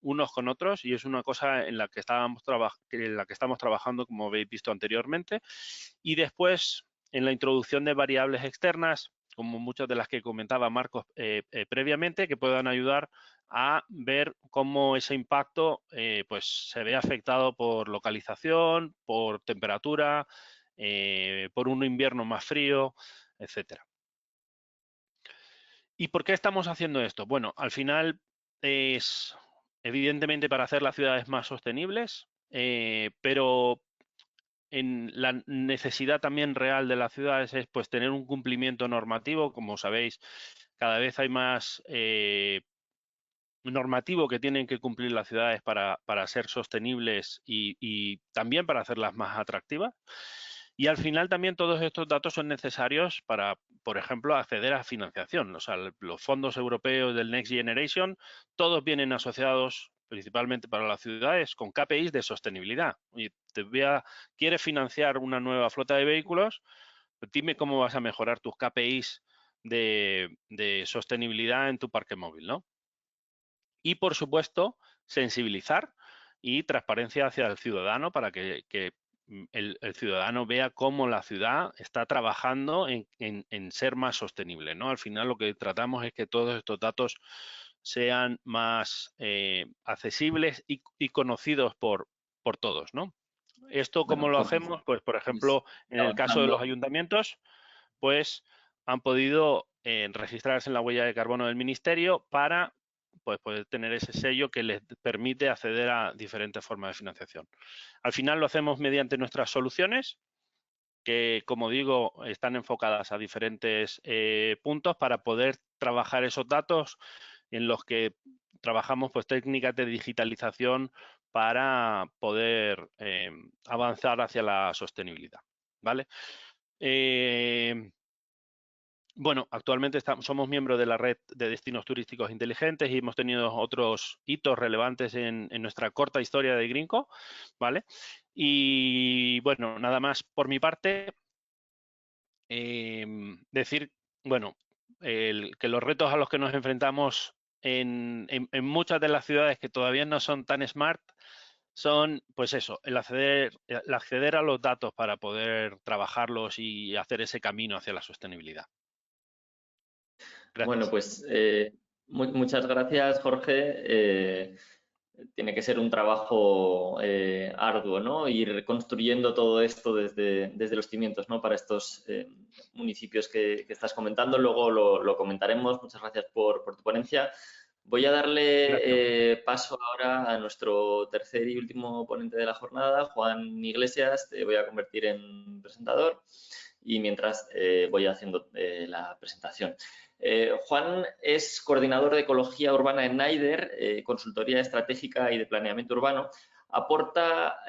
unos con otros y es una cosa en la que estamos trabajando, como habéis visto anteriormente. Y después, en la introducción de variables externas, como muchas de las que comentaba Marcos previamente, que puedan ayudar a ver cómo ese impacto pues se ve afectado por localización, por temperatura, por un invierno más frío, etcétera. ¿Y por qué estamos haciendo esto? Bueno, al final es evidentemente para hacer las ciudades más sostenibles, pero en la necesidad también real de las ciudades es pues tener un cumplimiento normativo. Como sabéis, cada vez hay más normativo que tienen que cumplir las ciudades para ser sostenibles y también para hacerlas más atractivas. Y al final también todos estos datos son necesarios para, por ejemplo, acceder a financiación. O sea, los fondos europeos del Next Generation, todos vienen asociados principalmente para las ciudades con KPIs de sostenibilidad. Y ¿quieres financiar una nueva flota de vehículos? Pues dime cómo vas a mejorar tus KPIs de sostenibilidad en tu parque móvil, ¿no? Y, por supuesto, sensibilizar y transparencia hacia el ciudadano para que el ciudadano vea cómo la ciudad está trabajando en ser más sostenible, ¿no? Al final lo que tratamos es que todos estos datos sean más accesibles y conocidos por todos, ¿no? ¿Esto cómo Bueno, lo pues hacemos? Pues, por ejemplo, en el caso de los avanzando. ayuntamientos, pues han podido registrarse en la huella de carbono del ministerio para pues, poder tener ese sello que les permite acceder a diferentes formas de financiación. Al final lo hacemos mediante nuestras soluciones, que, como digo, están enfocadas a diferentes puntos para poder trabajar esos datos en los que trabajamos pues técnicas de digitalización para poder avanzar hacia la sostenibilidad, ¿vale? Bueno, actualmente somos miembros de la red de destinos turísticos inteligentes y hemos tenido otros hitos relevantes en nuestra corta historia de Greenco, ¿vale? Y bueno, nada más por mi parte, decir, bueno, que los retos a los que nos enfrentamos en muchas de las ciudades que todavía no son tan smart son, pues eso, el acceder a los datos para poder trabajarlos y hacer ese camino hacia la sostenibilidad. Gracias. Bueno, pues muchas gracias, Jorge. Tiene que ser un trabajo arduo, ¿no? Ir construyendo todo esto desde los cimientos, ¿no? Para estos municipios que estás comentando. Luego lo comentaremos. Muchas gracias por tu ponencia. Voy a darle paso ahora a nuestro tercer y último ponente de la jornada, Juan Iglesias. Te voy a convertir en presentador y mientras voy haciendo la presentación. Juan es coordinador de ecología urbana en NIDER, consultoría estratégica y de planeamiento urbano. Aporta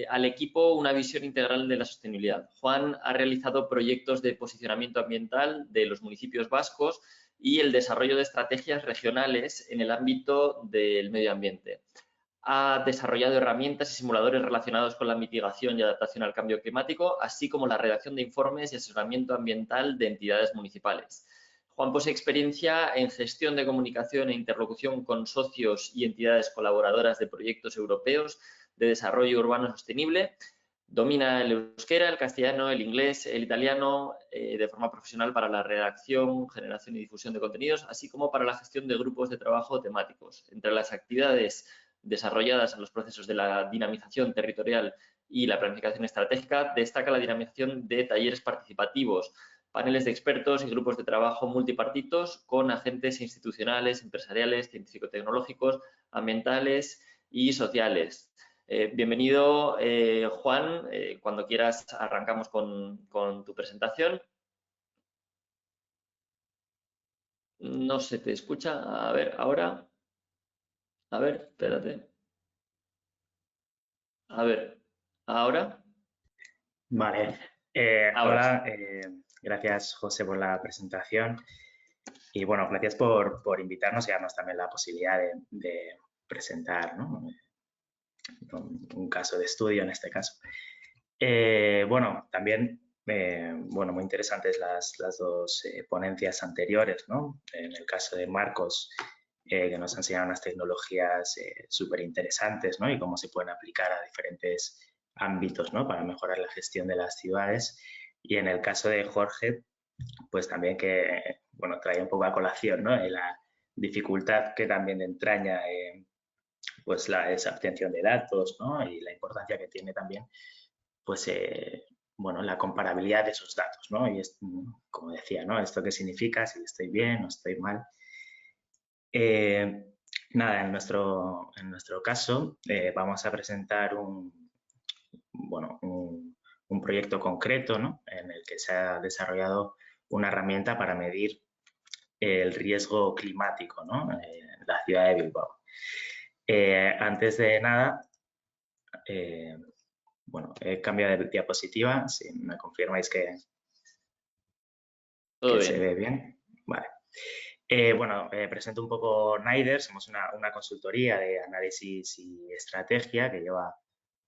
al equipo una visión integral de la sostenibilidad. Juan ha realizado proyectos de posicionamiento ambiental de los municipios vascos y el desarrollo de estrategias regionales en el ámbito del medio ambiente. Ha desarrollado herramientas y simuladores relacionados con la mitigación y adaptación al cambio climático, así como la redacción de informes y asesoramiento ambiental de entidades municipales. Juan posee experiencia en gestión de comunicación e interlocución con socios y entidades colaboradoras de proyectos europeos de desarrollo urbano sostenible. Domina el euskera, el castellano, el inglés, el italiano de forma profesional para la redacción, generación y difusión de contenidos, así como para la gestión de grupos de trabajo temáticos. Entre las actividades desarrolladas en los procesos de la dinamización territorial y la planificación estratégica, destaca la dinamización de talleres participativos, paneles de expertos y grupos de trabajo multipartitos con agentes institucionales, empresariales, científico-tecnológicos, ambientales y sociales. Bienvenido, Juan. Cuando quieras arrancamos con tu presentación. No se te escucha. A ver, ahora. A ver, espérate. A ver, ahora. Vale. Ahora Hola, gracias José por la presentación y bueno, gracias por invitarnos y darnos también la posibilidad de presentar, ¿no? un caso de estudio en este caso. Bueno, también bueno, muy interesantes las dos ponencias anteriores, ¿no? En el caso de Marcos, que nos enseñan unas tecnologías súper interesantes, ¿no? Y cómo se pueden aplicar a diferentes ámbitos, ¿no? Para mejorar la gestión de las ciudades. Y en el caso de Jorge, pues también que, bueno, trae un poco a colación, ¿no? La dificultad que también entraña pues esa obtención de datos, ¿no? Y la importancia que tiene también, pues, bueno, la comparabilidad de esos datos, ¿no? Y es, como decía, ¿no? ¿Esto qué significa? Si estoy bien o estoy mal. Nada, en nuestro caso vamos a presentar un proyecto concreto, ¿no? En el que se ha desarrollado una herramienta para medir el riesgo climático, ¿no? En la ciudad de Bilbao. Antes de nada, bueno, he cambiado de diapositiva, si me confirmáis que se ve bien. Vale. Bueno, presento un poco NIDER, somos una consultoría de análisis y estrategia que lleva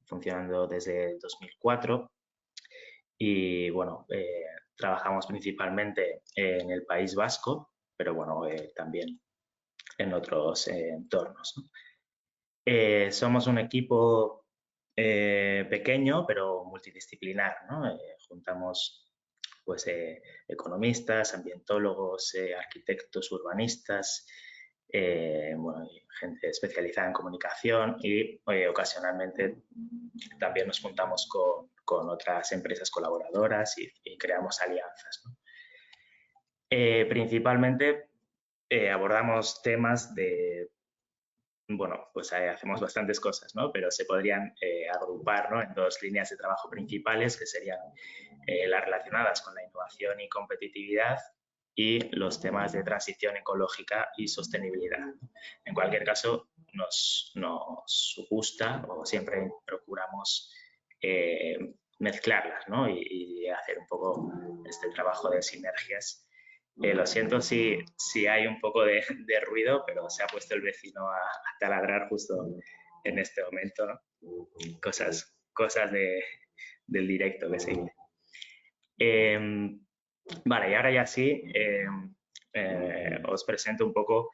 funcionando desde el 2004 y bueno, trabajamos principalmente en el País Vasco, pero bueno, también en otros entornos, ¿no? Somos un equipo pequeño pero multidisciplinar, ¿no? Juntamos pues, economistas, ambientólogos, arquitectos, urbanistas, bueno, gente especializada en comunicación y ocasionalmente también nos juntamos con otras empresas colaboradoras y creamos alianzas, ¿no? Principalmente abordamos temas de, bueno, pues hacemos bastantes cosas, ¿no? Pero se podrían agrupar, ¿no?, en dos líneas de trabajo principales, que serían las relacionadas con la innovación y competitividad y los temas de transición ecológica y sostenibilidad. En cualquier caso, nos gusta o siempre procuramos mezclarlas, ¿no? y hacer un poco este trabajo de sinergias. Lo siento si hay un poco de ruido, pero se ha puesto el vecino a taladrar justo en este momento, ¿no? Cosas del directo que se dice. Vale, y ahora ya sí, os presento un poco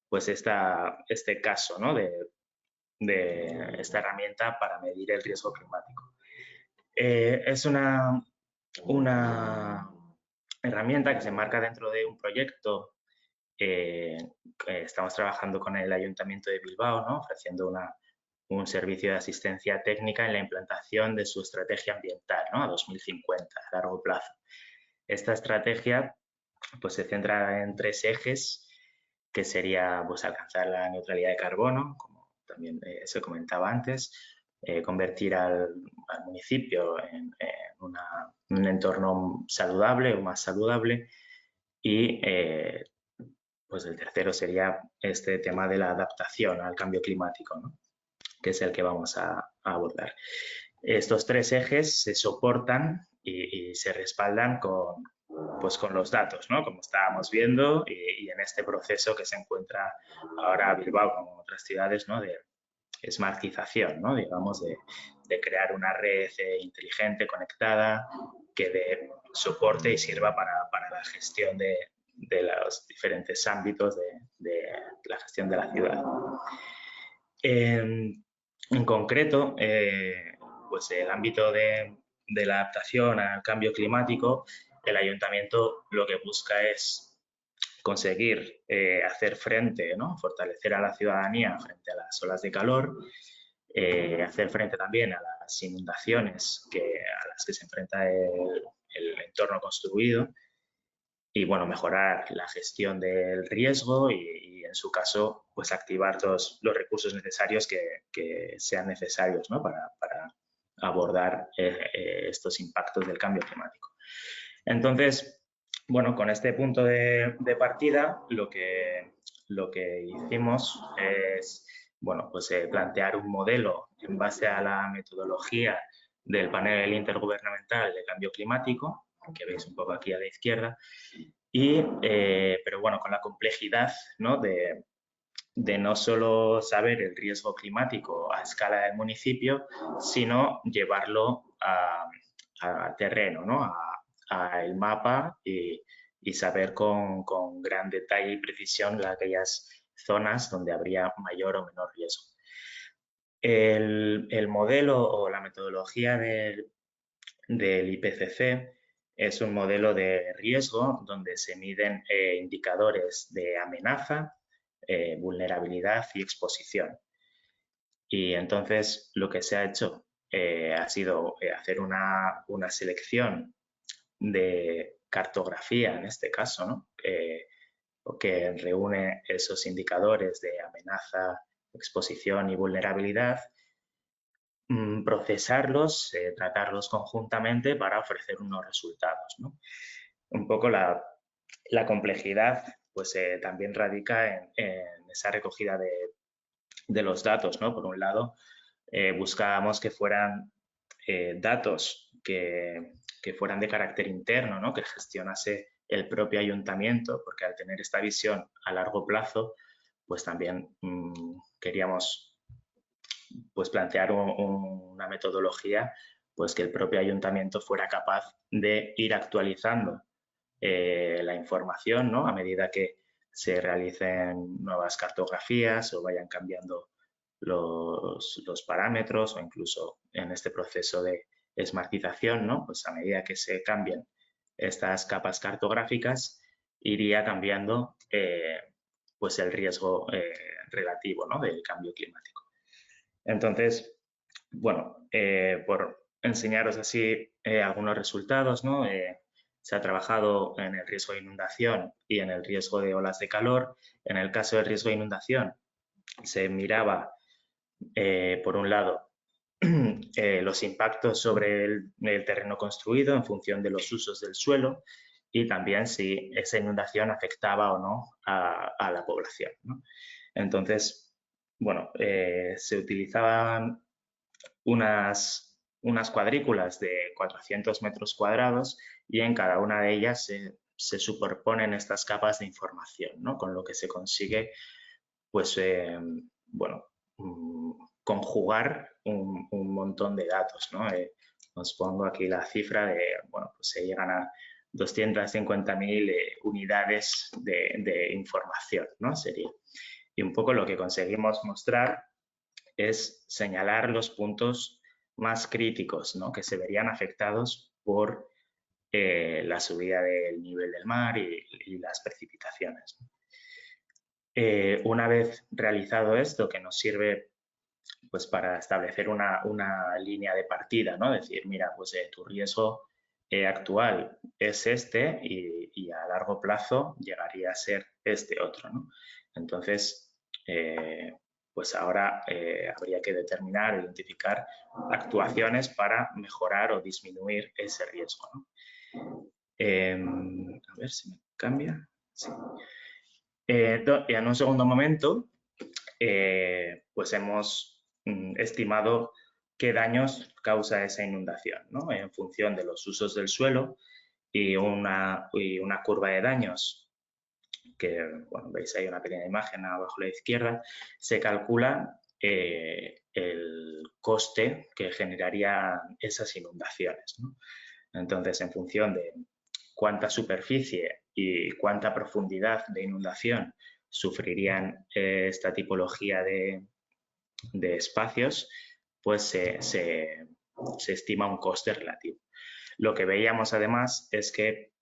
pues este caso, ¿no?, de esta herramienta para medir el riesgo climático. Es una herramienta que se enmarca dentro de un proyecto que estamos trabajando con el Ayuntamiento de Bilbao, ¿no?, ofreciendo un servicio de asistencia técnica en la implantación de su estrategia ambiental, ¿no?, a 2050, a largo plazo. Esta estrategia pues, se centra en 3 ejes, que sería pues, alcanzar la neutralidad de carbono, como también se comentaba antes, convertir al municipio en un entorno saludable o más saludable y pues el tercero sería este tema de la adaptación al cambio climático, ¿no?, que es el que vamos a abordar. Estos 3 ejes se soportan y se respaldan con los datos, ¿no?, como estábamos viendo, y en este proceso que se encuentra ahora Bilbao, como otras ciudades, ¿no?, de smartización, ¿no?, digamos, de crear una red inteligente, conectada, que dé soporte y sirva para la gestión de los diferentes ámbitos de la gestión de la ciudad. En concreto, pues el ámbito de la adaptación al cambio climático, el ayuntamiento lo que busca es conseguir hacer frente, ¿no?, fortalecer a la ciudadanía frente a las olas de calor, hacer frente también a las inundaciones a las que se enfrenta el entorno construido y, bueno, mejorar la gestión del riesgo y en su caso, pues activar todos los recursos necesarios que sean necesarios, ¿no?, para abordar estos impactos del cambio climático. Entonces, bueno, con este punto de partida, lo que hicimos es, bueno, pues plantear un modelo en base a la metodología del panel intergubernamental de cambio climático, que veis un poco aquí a la izquierda, pero bueno, con la complejidad, ¿no?, de no solo saber el riesgo climático a escala del municipio, sino llevarlo a terreno, ¿no?, al mapa y saber con gran detalle y precisión aquellas zonas donde habría mayor o menor riesgo. El modelo o la metodología del IPCC es un modelo de riesgo donde se miden indicadores de amenaza, vulnerabilidad y exposición. Y entonces lo que se ha hecho ha sido hacer una selección de cartografía, en este caso, ¿no?, que reúne esos indicadores de amenaza, exposición y vulnerabilidad, procesarlos, tratarlos conjuntamente para ofrecer unos resultados, ¿no? Un poco la complejidad pues también radica en esa recogida de los datos, ¿no? Por un lado, buscábamos que fueran datos que fueran de carácter interno, ¿no?, que gestionase el propio ayuntamiento, porque al tener esta visión a largo plazo, pues también queríamos pues plantear una metodología pues que el propio ayuntamiento fuera capaz de ir actualizando la información, ¿no?, a medida que se realicen nuevas cartografías o vayan cambiando los parámetros o incluso en este proceso de esmartización, ¿no? Pues a medida que se cambian estas capas cartográficas, iría cambiando pues el riesgo relativo, ¿no? Del cambio climático. Entonces, bueno, por enseñaros así algunos resultados, ¿no? Se ha trabajado en el riesgo de inundación y en el riesgo de olas de calor. En el caso del riesgo de inundación, se miraba, por un lado, los impactos sobre el terreno construido en función de los usos del suelo y también si esa inundación afectaba o no a la población, ¿no? Entonces, bueno, se utilizaban unas cuadrículas de 400 metros cuadrados y en cada una de ellas se superponen estas capas de información, ¿no? Con lo que se consigue, pues, bueno, conjugar un montón de datos, ¿no? Os pongo aquí la cifra de, bueno, pues se llegan a 250.000 unidades de información, ¿no? Sería. Y un poco lo que conseguimos mostrar es señalar los puntos más críticos, ¿no? Que se verían afectados por la subida del nivel del mar y las precipitaciones. Una vez realizado esto, que nos sirve pues para establecer una línea de partida, ¿no? Decir, mira, pues tu riesgo actual es este y a largo plazo llegaría a ser este otro, ¿no? Entonces, pues ahora habría que determinar, identificar actuaciones para mejorar o disminuir ese riesgo, ¿no? A ver si me cambia. Sí. En un segundo momento, pues hemos estimado qué daños causa esa inundación, ¿no? En función de los usos del suelo y una curva de daños que, bueno, veis ahí una pequeña imagen abajo a la izquierda, se calcula el coste que generarían esas inundaciones, ¿no? Entonces, en función de cuánta superficie y cuánta profundidad de inundación sufrirían esta tipología de espacios, pues se estima un coste relativo. Lo que veíamos además es que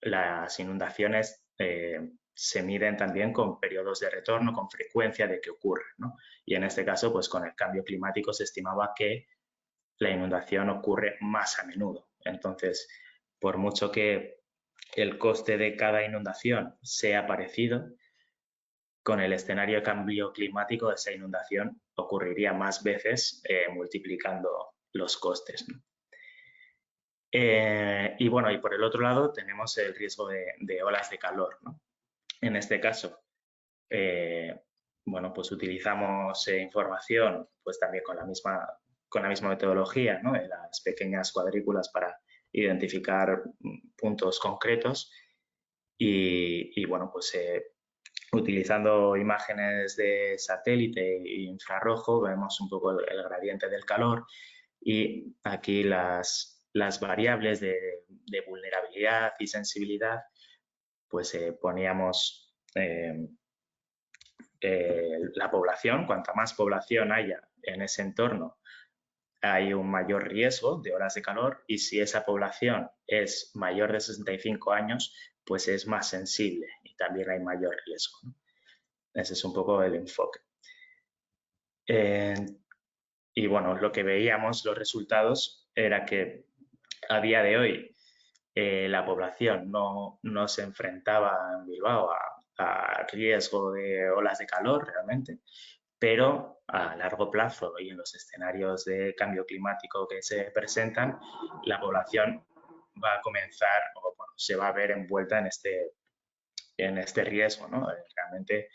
las inundaciones se miden también con periodos de retorno, con frecuencia de que ocurre, ¿no? Y en este caso, pues con el cambio climático se estimaba que la inundación ocurre más a menudo. Entonces, por mucho que el coste de cada inundación sea parecido, con el escenario de cambio climático esa inundación ocurriría más veces multiplicando los costes, ¿no? Y bueno, y por el otro lado tenemos el riesgo de olas de calor, ¿no? En este caso, bueno, pues utilizamos información pues también con la misma metodología, ¿no? En las pequeñas cuadrículas para identificar puntos concretos y bueno, pues utilizando imágenes de satélite e infrarrojo vemos un poco el gradiente del calor y aquí las variables de vulnerabilidad y sensibilidad, pues poníamos la población. Cuanta más población haya en ese entorno, hay un mayor riesgo de olas de calor y si esa población es mayor de 65 años, pues es más sensible y también hay mayor riesgo, ¿no? Ese es un poco el enfoque. Y bueno, lo que veíamos, los resultados, era que a día de hoy la población no se enfrentaba en Bilbao a riesgo de olas de calor realmente, pero a largo plazo y en los escenarios de cambio climático que se presentan, la población va a comenzar o bueno, se va a ver envuelta en este riesgo, ¿no? Realmente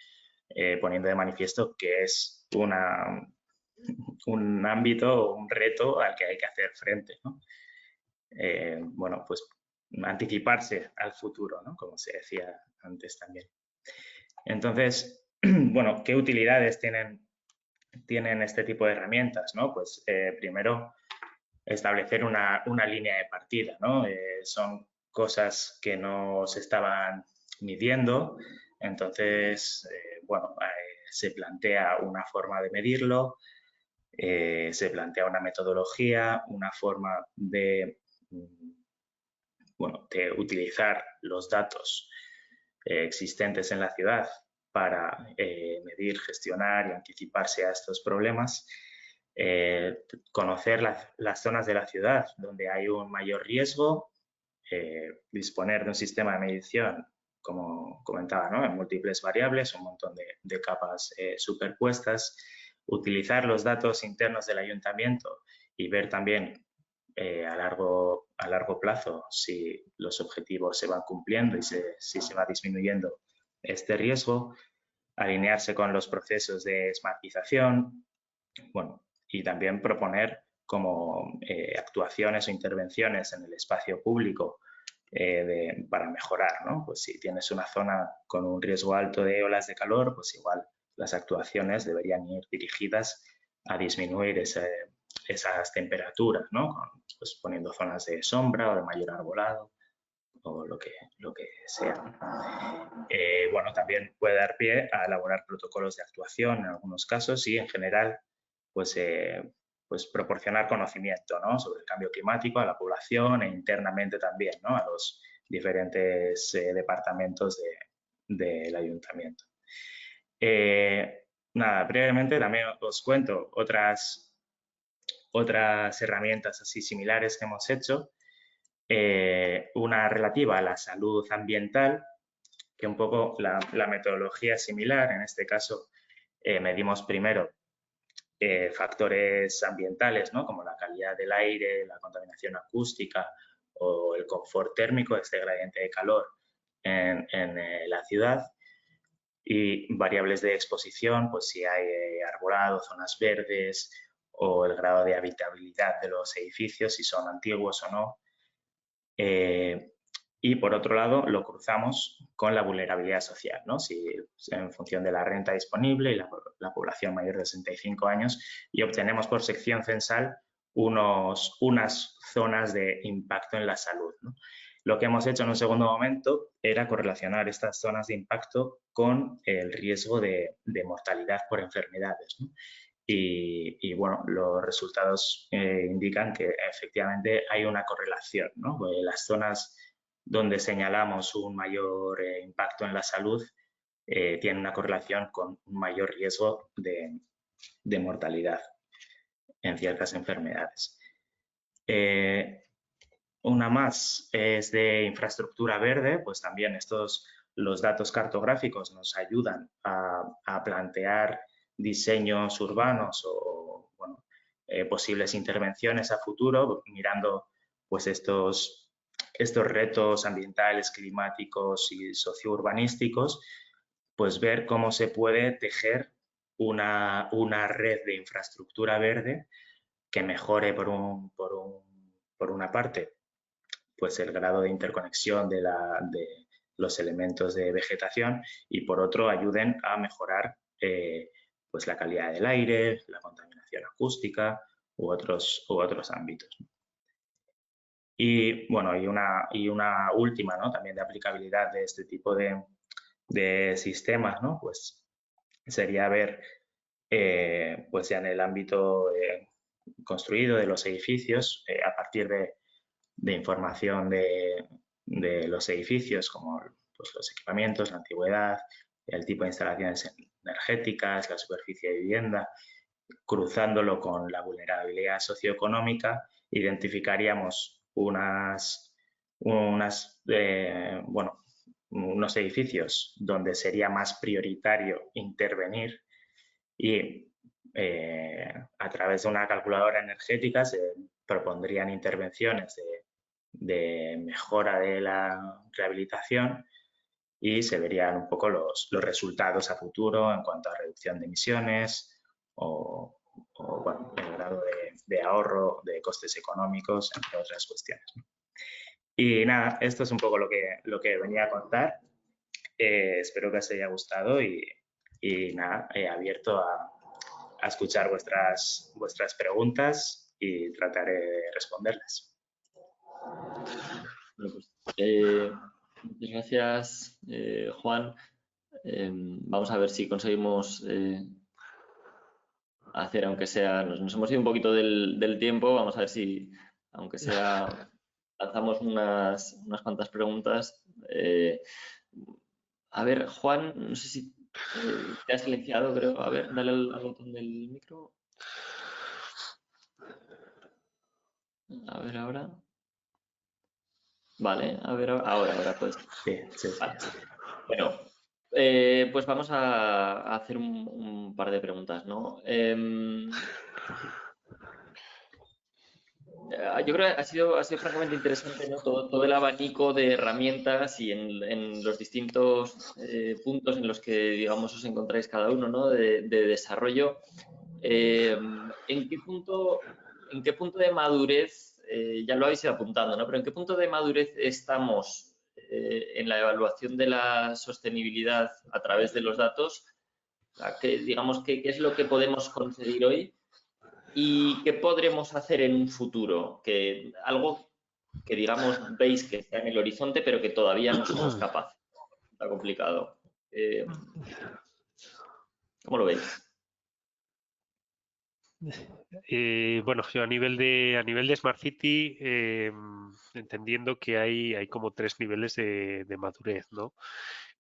poniendo de manifiesto que es un ámbito, un reto al que hay que hacer frente, ¿no? Bueno, pues anticiparse al futuro, ¿no? Como se decía antes también. Entonces, bueno, ¿qué utilidades tienen este tipo de herramientas, ¿no? Pues primero, establecer una línea de partida, ¿no? Son cosas que no se estaban midiendo, entonces, bueno, se plantea una forma de medirlo, se plantea una metodología, una forma de, bueno, de utilizar los datos existentes en la ciudad para medir, gestionar y anticiparse a estos problemas. Conocer las zonas de la ciudad donde hay un mayor riesgo, disponer de un sistema de medición, como comentaba, ¿no?, en múltiples variables, un montón de capas superpuestas, utilizar los datos internos del ayuntamiento y ver también a largo plazo si los objetivos se van cumpliendo y si se va disminuyendo este riesgo, alinearse con los procesos de smartización, bueno, y también proponer como actuaciones o intervenciones en el espacio público para mejorar, ¿no? Pues si tienes una zona con un riesgo alto de olas de calor, pues igual las actuaciones deberían ir dirigidas a disminuir esas temperaturas, ¿no? Pues poniendo zonas de sombra o de mayor arbolado o lo que sea. Bueno, también puede dar pie a elaborar protocolos de actuación en algunos casos y en general pues proporcionar conocimiento, ¿no?, sobre el cambio climático a la población e internamente también, ¿no?, a los diferentes departamentos del ayuntamiento. Nada, brevemente también os cuento otras herramientas así similares que hemos hecho. Una relativa a la salud ambiental, que un poco la metodología es similar. En este caso medimos primero factores ambientales, ¿no?, como la calidad del aire, la contaminación acústica o el confort térmico, este gradiente de calor en la ciudad, y variables de exposición, pues si hay arbolado, zonas verdes o el grado de habitabilidad de los edificios, si son antiguos o no. Y por otro lado lo cruzamos con la vulnerabilidad social, ¿no?, si en función de la renta disponible y la población mayor de 65 años, y obtenemos por sección censal unas zonas de impacto en la salud, ¿no? Lo que hemos hecho en un segundo momento era correlacionar estas zonas de impacto con el riesgo de mortalidad por enfermedades, ¿no? Y bueno, los resultados indican que efectivamente hay una correlación, ¿no? Las zonas donde señalamos un mayor impacto en la salud tienen una correlación con un mayor riesgo de mortalidad en ciertas enfermedades. Una más es de infraestructura verde, pues también los datos cartográficos nos ayudan a plantear diseños urbanos o bueno, posibles intervenciones a futuro, mirando pues estos retos ambientales, climáticos y sociourbanísticos, pues ver cómo se puede tejer una red de infraestructura verde que mejore por una parte pues el grado de interconexión de los elementos de vegetación y por otro ayuden a mejorar pues la calidad del aire, la contaminación acústica u otros ámbitos. Y bueno, y una última, ¿no?, también de aplicabilidad de este tipo de sistemas, ¿no?, pues sería ver pues ya en el ámbito construido de los edificios, a partir de información de los edificios, como pues, los equipamientos, la antigüedad, el tipo de instalaciones energéticas, la superficie de vivienda, cruzándolo con la vulnerabilidad socioeconómica, identificaríamos unos edificios donde sería más prioritario intervenir y a través de una calculadora energética se propondrían intervenciones de mejora de la rehabilitación y se verían un poco los resultados a futuro en cuanto a reducción de emisiones o bueno, el grado de ahorro, de costes económicos, entre otras cuestiones, ¿no? Y nada, esto es un poco lo que venía a contar. Espero que os haya gustado y nada, abierto a escuchar vuestras preguntas y trataré de responderlas. Bueno, pues, muchas gracias, Juan. Vamos a ver si conseguimos hacer, aunque sea, nos hemos ido un poquito del tiempo, vamos a ver si, aunque sea, lanzamos unas cuantas preguntas. A ver, Juan, no sé si te has silenciado, creo. A ver, dale al botón del micro. A ver ahora. Vale, a ver ahora, pues. Sí, sí, sí. Vale. Bueno, pues vamos a hacer un par de preguntas, ¿no? Yo creo que ha sido francamente interesante, ¿no? Todo el abanico de herramientas y en los distintos puntos en los que, digamos, os encontráis cada uno, ¿no? De desarrollo. ¿En qué punto de madurez, ya lo habéis ido apuntando, ¿no? Pero ¿en qué punto de madurez estamos en la evaluación de la sostenibilidad a través de los datos? Digamos, ¿qué es lo que podemos conseguir hoy? ¿Y qué podremos hacer en un futuro? Algo que, digamos, veis que está en el horizonte, pero que todavía no somos capaces. Está complicado. ¿Cómo lo veis? Bueno, yo a nivel de Smart City, entendiendo que hay como 3 niveles de madurez, ¿no?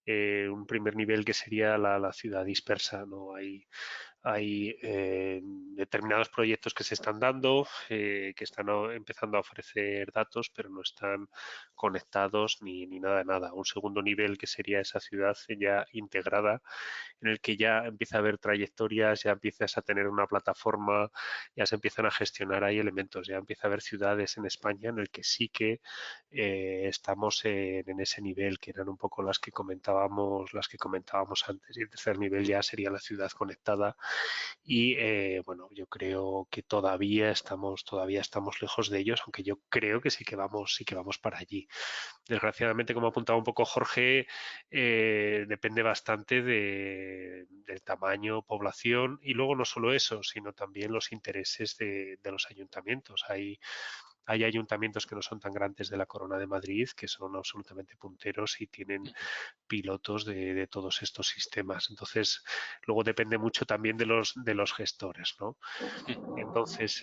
Un primer nivel que sería la ciudad dispersa, ¿no? Hay determinados proyectos que se están dando, que están empezando a ofrecer datos, pero no están conectados ni nada de nada. Un segundo nivel que sería esa ciudad ya integrada, en el que ya empieza a haber trayectorias, ya empiezas a tener una plataforma, ya se empiezan a gestionar ahí elementos, ya empieza a haber ciudades en España en el que sí que estamos en ese nivel, que eran un poco las que comentábamos antes. Y el tercer nivel ya sería la ciudad conectada. Y bueno, yo creo que todavía estamos lejos de ellos, aunque yo creo que sí que vamos para allí. Desgraciadamente, como apuntaba un poco Jorge, depende bastante del tamaño, población y luego no solo eso, sino también los intereses de los ayuntamientos. Hay ayuntamientos que no son tan grandes de la Corona de Madrid, que son absolutamente punteros y tienen pilotos de todos estos sistemas. Entonces, luego depende mucho también de los gestores, ¿no? Entonces,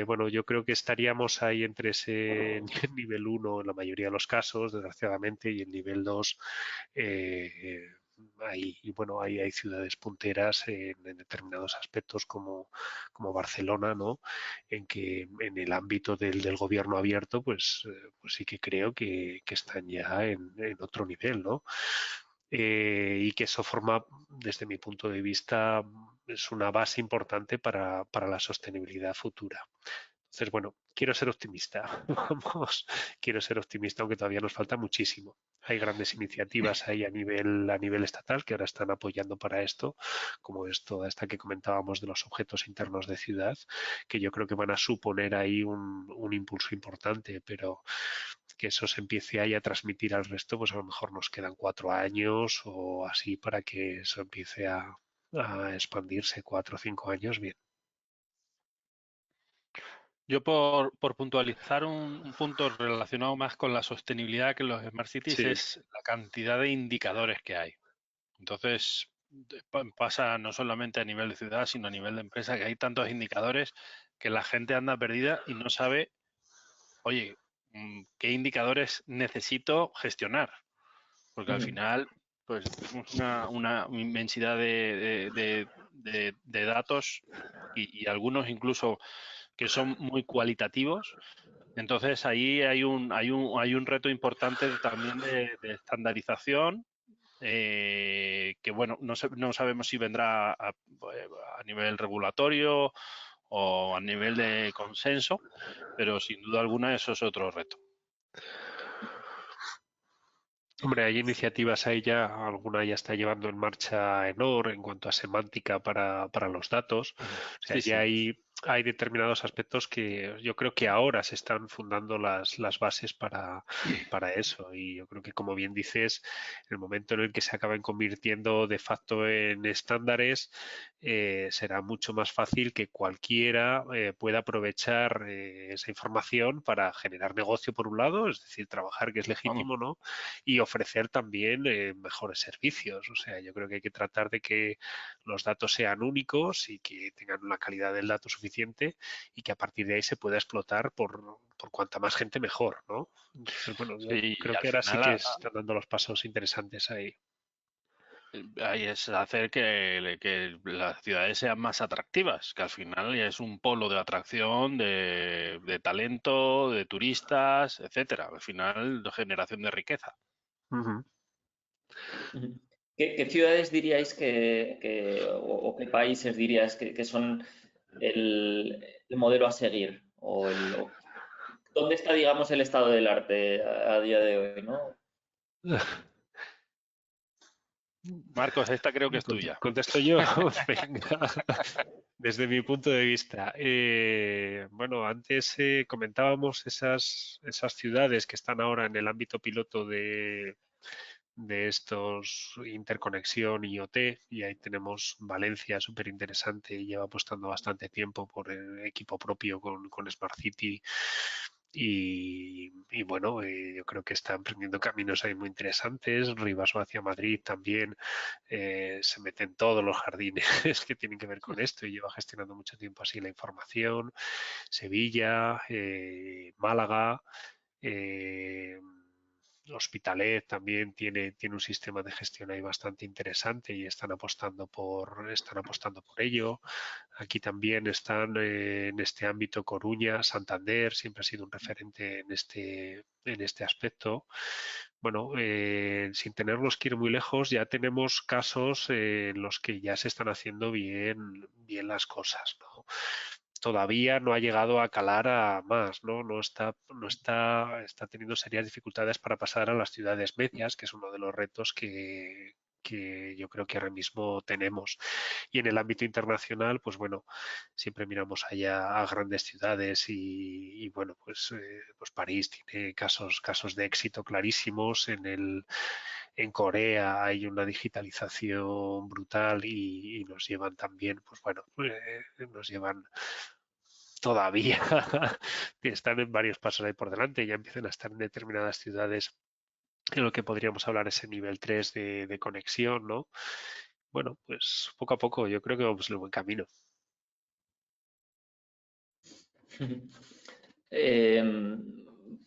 bueno, yo creo que estaríamos ahí entre ese nivel 1 en la mayoría de los casos, desgraciadamente, y el nivel 2 hay ciudades punteras en determinados aspectos como Barcelona, ¿no? En que en el ámbito del gobierno abierto, pues sí que creo que están ya en otro nivel, ¿no? Y que eso forma, desde mi punto de vista, es una base importante para la sostenibilidad futura. Entonces, bueno, quiero ser optimista, vamos, quiero ser optimista, aunque todavía nos falta muchísimo. Hay grandes iniciativas ahí a nivel estatal que ahora están apoyando para esto, como es toda esta que comentábamos de los objetos internos de ciudad, que yo creo que van a suponer ahí un impulso importante, pero que eso se empiece ahí a transmitir al resto, pues a lo mejor nos quedan 4 años o así para que eso empiece a expandirse 4 o 5 años, bien. Yo por puntualizar un punto relacionado más con la sostenibilidad que los Smart Cities Sí. es la cantidad de indicadores que hay. Entonces, pasa no solamente a nivel de ciudad, sino a nivel de empresa, que hay tantos indicadores que la gente anda perdida y no sabe, oye, ¿qué indicadores necesito gestionar? Porque al final, pues tenemos una inmensidad de datos y algunos incluso que son muy cualitativos. Entonces ahí hay un reto importante también de estandarización, que bueno, no sabemos si vendrá a nivel regulatorio o a nivel de consenso, pero sin duda alguna eso es otro reto. Hombre, hay iniciativas ahí ya, alguna ya está llevando en marcha Enor en cuanto a semántica para los datos. O sea, Sí, ya sí. hay determinados aspectos que yo creo que ahora se están fundando las bases para eso. Y yo creo que, como bien dices, el momento en el que se acaben convirtiendo de facto en estándares, será mucho más fácil que cualquiera pueda aprovechar esa información para generar negocio por un lado, es decir, trabajar, que es legítimo, ¿no? Y ofrecer también mejores servicios. O sea, yo creo que hay que tratar de que los datos sean únicos y que tengan una calidad del dato suficiente y que a partir de ahí se pueda explotar por cuanta más gente mejor, ¿no? Entonces, bueno, yo Sí, y creo al que ahora sí final que se están dando los pasos interesantes ahí. ahí es hacer que las ciudades sean más atractivas, que al final ya es un polo de atracción, de talento, de turistas, etcétera. Al final, de generación de riqueza. Ujú. Ujú. ¿Qué ciudades diríais o qué países dirías que son el modelo a seguir? ¿Dónde está, digamos, el estado del arte a día de hoy, ¿no? Marcos, esta creo que es tuya. Contesto yo. Venga. Desde mi punto de vista, bueno, antes comentábamos esas ciudades que están ahora en el ámbito piloto de estos interconexión IoT, y ahí tenemos Valencia, súper interesante, y lleva apostando bastante tiempo por el equipo propio con Smart City. Y bueno, yo creo que está emprendiendo caminos ahí muy interesantes. Rivas hacia Madrid también se mete en todos los jardines que tienen que ver con esto y lleva gestionando mucho tiempo así la información. Sevilla, Málaga, eh, Hospitalet también tiene un sistema de gestión ahí bastante interesante y están apostando por ello. Aquí también están en este ámbito Coruña, Santander, siempre ha sido un referente en este aspecto. Bueno, sin tenerlos que ir muy lejos, ya tenemos casos en los que ya se están haciendo bien las cosas, ¿no? Todavía no ha llegado a calar a más, ¿no? Está teniendo serias dificultades para pasar a las ciudades medias, que es uno de los retos que yo creo que ahora mismo tenemos. Y en el ámbito internacional, pues bueno, siempre miramos allá a grandes ciudades y bueno, pues París tiene casos de éxito clarísimos. En Corea hay una digitalización brutal y nos llevan también, pues bueno, nos llevan todavía, que están en varios pasos ahí por delante, ya empiezan a estar en determinadas ciudades en lo que podríamos hablar ese nivel 3 de conexión, ¿no? Bueno, pues poco a poco yo creo que vamos en el buen camino.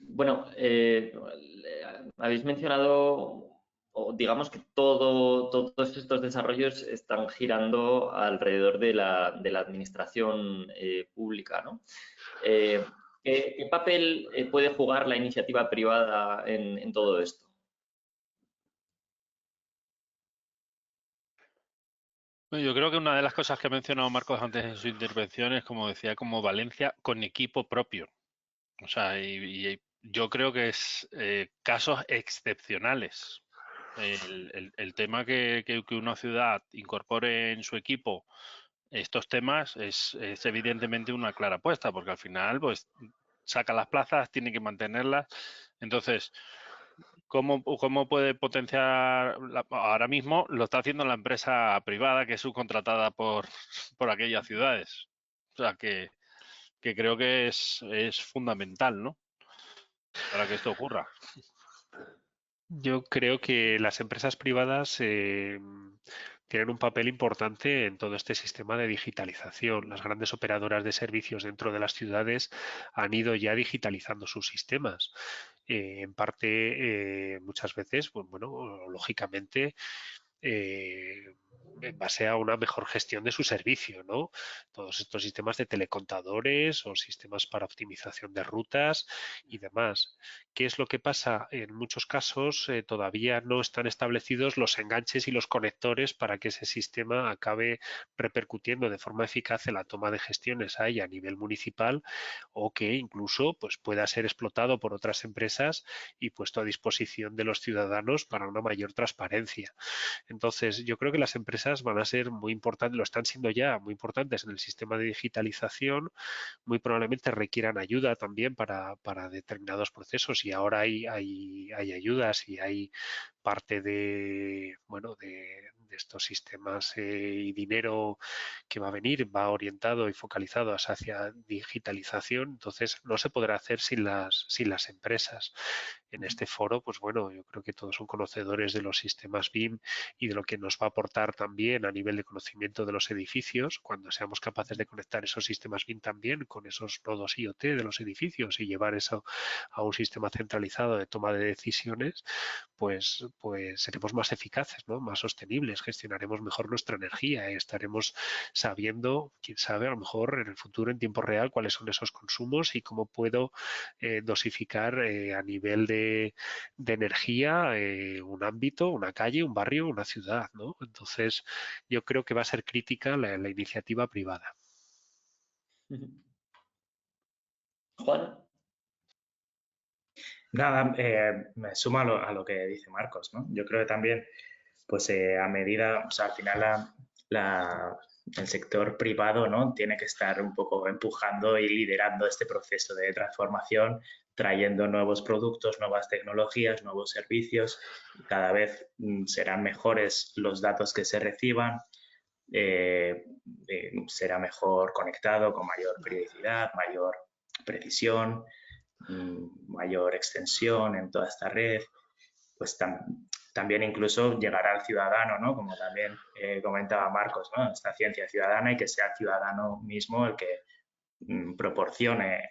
Bueno, habéis mencionado, o digamos que todos estos desarrollos están girando alrededor de la administración pública, ¿no? ¿Qué papel puede jugar la iniciativa privada en todo esto? Bueno, yo creo que una de las cosas que ha mencionado Marcos antes en su intervención es, como decía, como Valencia con equipo propio. O sea, y yo creo que es casos excepcionales. El tema que una ciudad incorpore en su equipo estos temas es evidentemente una clara apuesta, porque al final pues saca las plazas, tiene que mantenerlas. Entonces, ¿cómo puede potenciar? Ahora mismo lo está haciendo la empresa privada que es subcontratada por aquellas ciudades. O sea, que creo que es fundamental, ¿no? Para que esto ocurra. Yo creo que las empresas privadas tienen un papel importante en todo este sistema de digitalización. Las grandes operadoras de servicios dentro de las ciudades han ido ya digitalizando sus sistemas. En parte, muchas veces, pues bueno, lógicamente, en base a una mejor gestión de su servicio, ¿no? Todos estos sistemas de telecontadores o sistemas para optimización de rutas y demás. ¿Qué es lo que pasa? En muchos casos todavía no están establecidos los enganches y los conectores para que ese sistema acabe repercutiendo de forma eficaz en la toma de gestiones ahí a nivel municipal, o que incluso pues, pueda ser explotado por otras empresas y puesto a disposición de los ciudadanos para una mayor transparencia. Entonces, yo creo que las empresas empresas van a ser muy importantes, lo están siendo ya muy importantes en el sistema de digitalización, muy probablemente requieran ayuda también para determinados procesos, y ahora hay ayudas y hay parte de, bueno, de estos sistemas y dinero que va a venir, va orientado y focalizado hacia digitalización. Entonces no se podrá hacer sin las empresas. En este foro, pues bueno, yo creo que todos son conocedores de los sistemas BIM y de lo que nos va a aportar también a nivel de conocimiento de los edificios, cuando seamos capaces de conectar esos sistemas BIM también con esos nodos IoT de los edificios y llevar eso a un sistema centralizado de toma de decisiones, pues seremos más eficaces, ¿no? Más sostenibles, gestionaremos mejor nuestra energía, estaremos sabiendo, quién sabe, a lo mejor en el futuro en tiempo real cuáles son esos consumos y cómo puedo dosificar a nivel de energía un ámbito, una calle, un barrio, una ciudad, ¿no? Entonces yo creo que va a ser crítica la iniciativa privada. Juan. Nada, me sumo a lo que dice Marcos, ¿no? Yo creo que también, pues a medida, o sea, al final el sector privado, ¿no? Tiene que estar un poco empujando y liderando este proceso de transformación, trayendo nuevos productos, nuevas tecnologías, nuevos servicios. Cada vez serán mejores los datos que se reciban, será mejor conectado, con mayor periodicidad, mayor precisión, mayor extensión en toda esta red, pues también incluso llegará al ciudadano, ¿no? Como también comentaba Marcos, ¿no? Esta ciencia ciudadana, y que sea el ciudadano mismo el que proporcione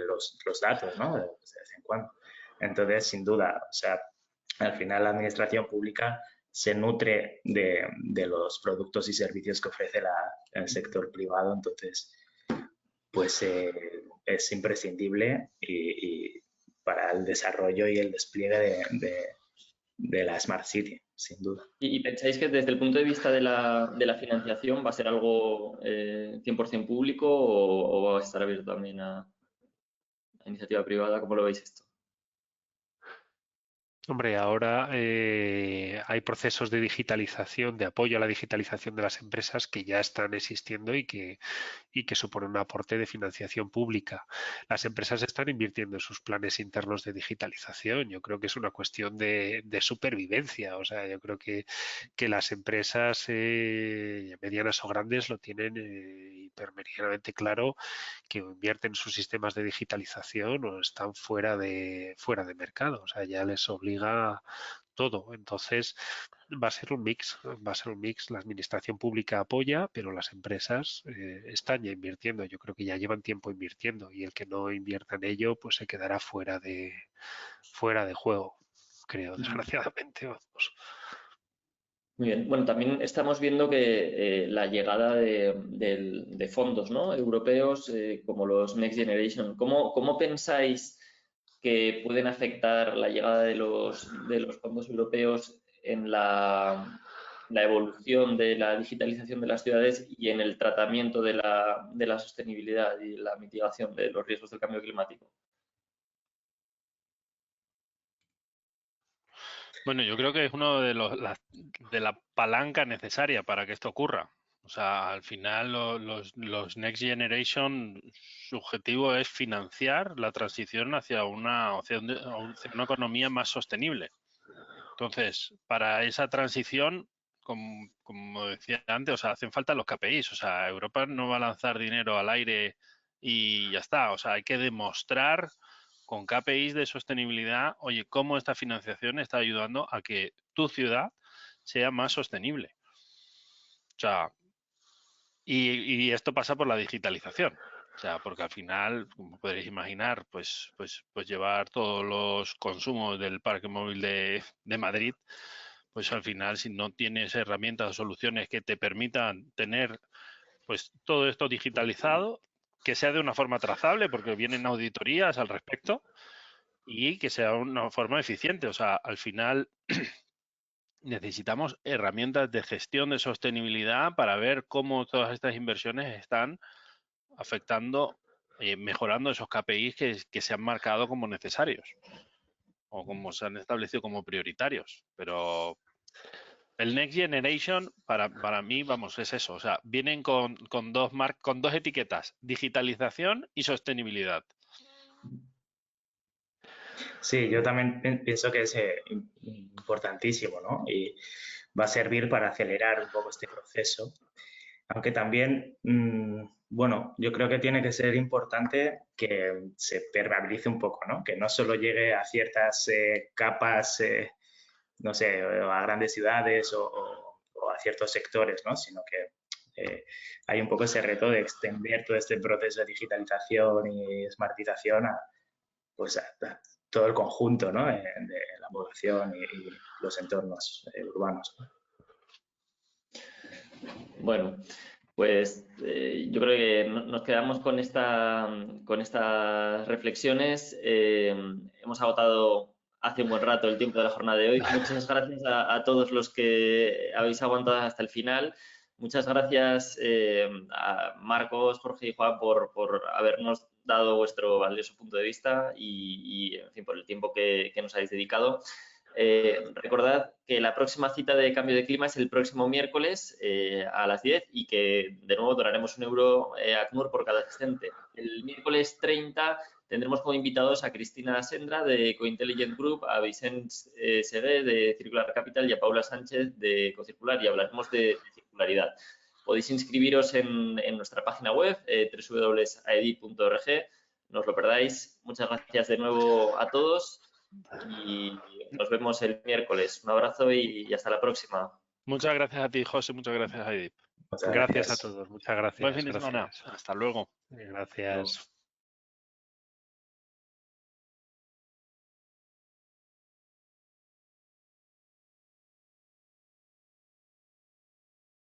los datos, ¿no? De vez en cuando. Entonces, sin duda, o sea, al final la administración pública se nutre de los productos y servicios que ofrece el sector privado, entonces, pues es imprescindible y para el desarrollo y el despliegue de la Smart City, sin duda. ¿Y pensáis que desde el punto de vista de la financiación va a ser algo 100% público o va a estar abierto también a iniciativa privada? ¿Cómo lo veis esto? Hombre, ahora hay procesos de digitalización, de apoyo a la digitalización de las empresas que ya están existiendo y que suponen un aporte de financiación pública. Las empresas están invirtiendo en sus planes internos de digitalización. Yo creo que es una cuestión de supervivencia. O sea, yo creo que las empresas medianas o grandes lo tienen hipermeridianamente claro, que invierten en sus sistemas de digitalización o están fuera de mercado. O sea, ya les obliga todo. Entonces, va a ser un mix, La administración pública apoya, pero las empresas están ya invirtiendo. Yo creo que ya llevan tiempo invirtiendo, y el que no invierta en ello, pues se quedará fuera de juego, creo, desgraciadamente. Vamos. Muy bien. Bueno, también estamos viendo que la llegada de fondos, ¿no? Europeos como los Next Generation, ¿cómo pensáis que pueden afectar la llegada de los fondos europeos en la evolución de la digitalización de las ciudades y en el tratamiento de la sostenibilidad y la mitigación de los riesgos del cambio climático? Bueno, yo creo que es uno de de la palanca necesaria para que esto ocurra. O sea, al final los Next Generation, su objetivo es financiar la transición hacia una economía más sostenible. Entonces, para esa transición, como decía antes, o sea, hacen falta los KPIs. O sea, Europa no va a lanzar dinero al aire y ya está. O sea, hay que demostrar con KPIs de sostenibilidad, oye, cómo esta financiación está ayudando a que tu ciudad sea más sostenible. O sea, y esto pasa por la digitalización. O sea, porque al final, como podréis imaginar, pues llevar todos los consumos del parque móvil de Madrid, pues al final, si no tienes herramientas o soluciones que te permitan tener pues todo esto digitalizado, que sea de una forma trazable, porque vienen auditorías al respecto, y que sea una forma eficiente. O sea, al final necesitamos herramientas de gestión de sostenibilidad para ver cómo todas estas inversiones están afectando, mejorando esos KPIs que se han marcado como necesarios o como se han establecido como prioritarios. Pero El Next Generation, para mí, vamos, es eso. O sea, vienen con dos etiquetas, digitalización y sostenibilidad. Sí, yo también pienso que es importantísimo, ¿no? Y va a servir para acelerar un poco este proceso. Aunque también, bueno, yo creo que tiene que ser importante que se permeabilice un poco, ¿no? Que no solo llegue a ciertas capas, no sé, a grandes ciudades o a ciertos sectores, ¿no? Sino que hay un poco ese reto de extender todo este proceso de digitalización y smartización pues a todo el conjunto, ¿no? De la población y los entornos urbanos. Bueno, pues yo creo que nos quedamos con estas reflexiones. Hemos agotado hace un buen rato el tiempo de la jornada de hoy. Muchas gracias a todos los que habéis aguantado hasta el final. Muchas gracias a Marcos, Jorge y Juan por habernos dado vuestro valioso punto de vista y en fin, por el tiempo que nos habéis dedicado. Recordad que la próxima cita de cambio de clima es el próximo miércoles a las 10 y que de nuevo donaremos €1 a ACNUR por cada asistente. El miércoles 30 tendremos como invitados a Cristina Sendra de Cointelligent Group, a Vicente Segué de Circular Capital y a Paula Sánchez de Ecocircular y hablaremos de circularidad. Podéis inscribiros en nuestra página web www.aedip.org. No os lo perdáis. Muchas gracias de nuevo a todos y nos vemos el miércoles. Un abrazo y hasta la próxima. Muchas gracias a ti, José. Muchas gracias, Edip. Gracias a todos. Muchas gracias. Buen fin de semana. Hasta luego. Gracias.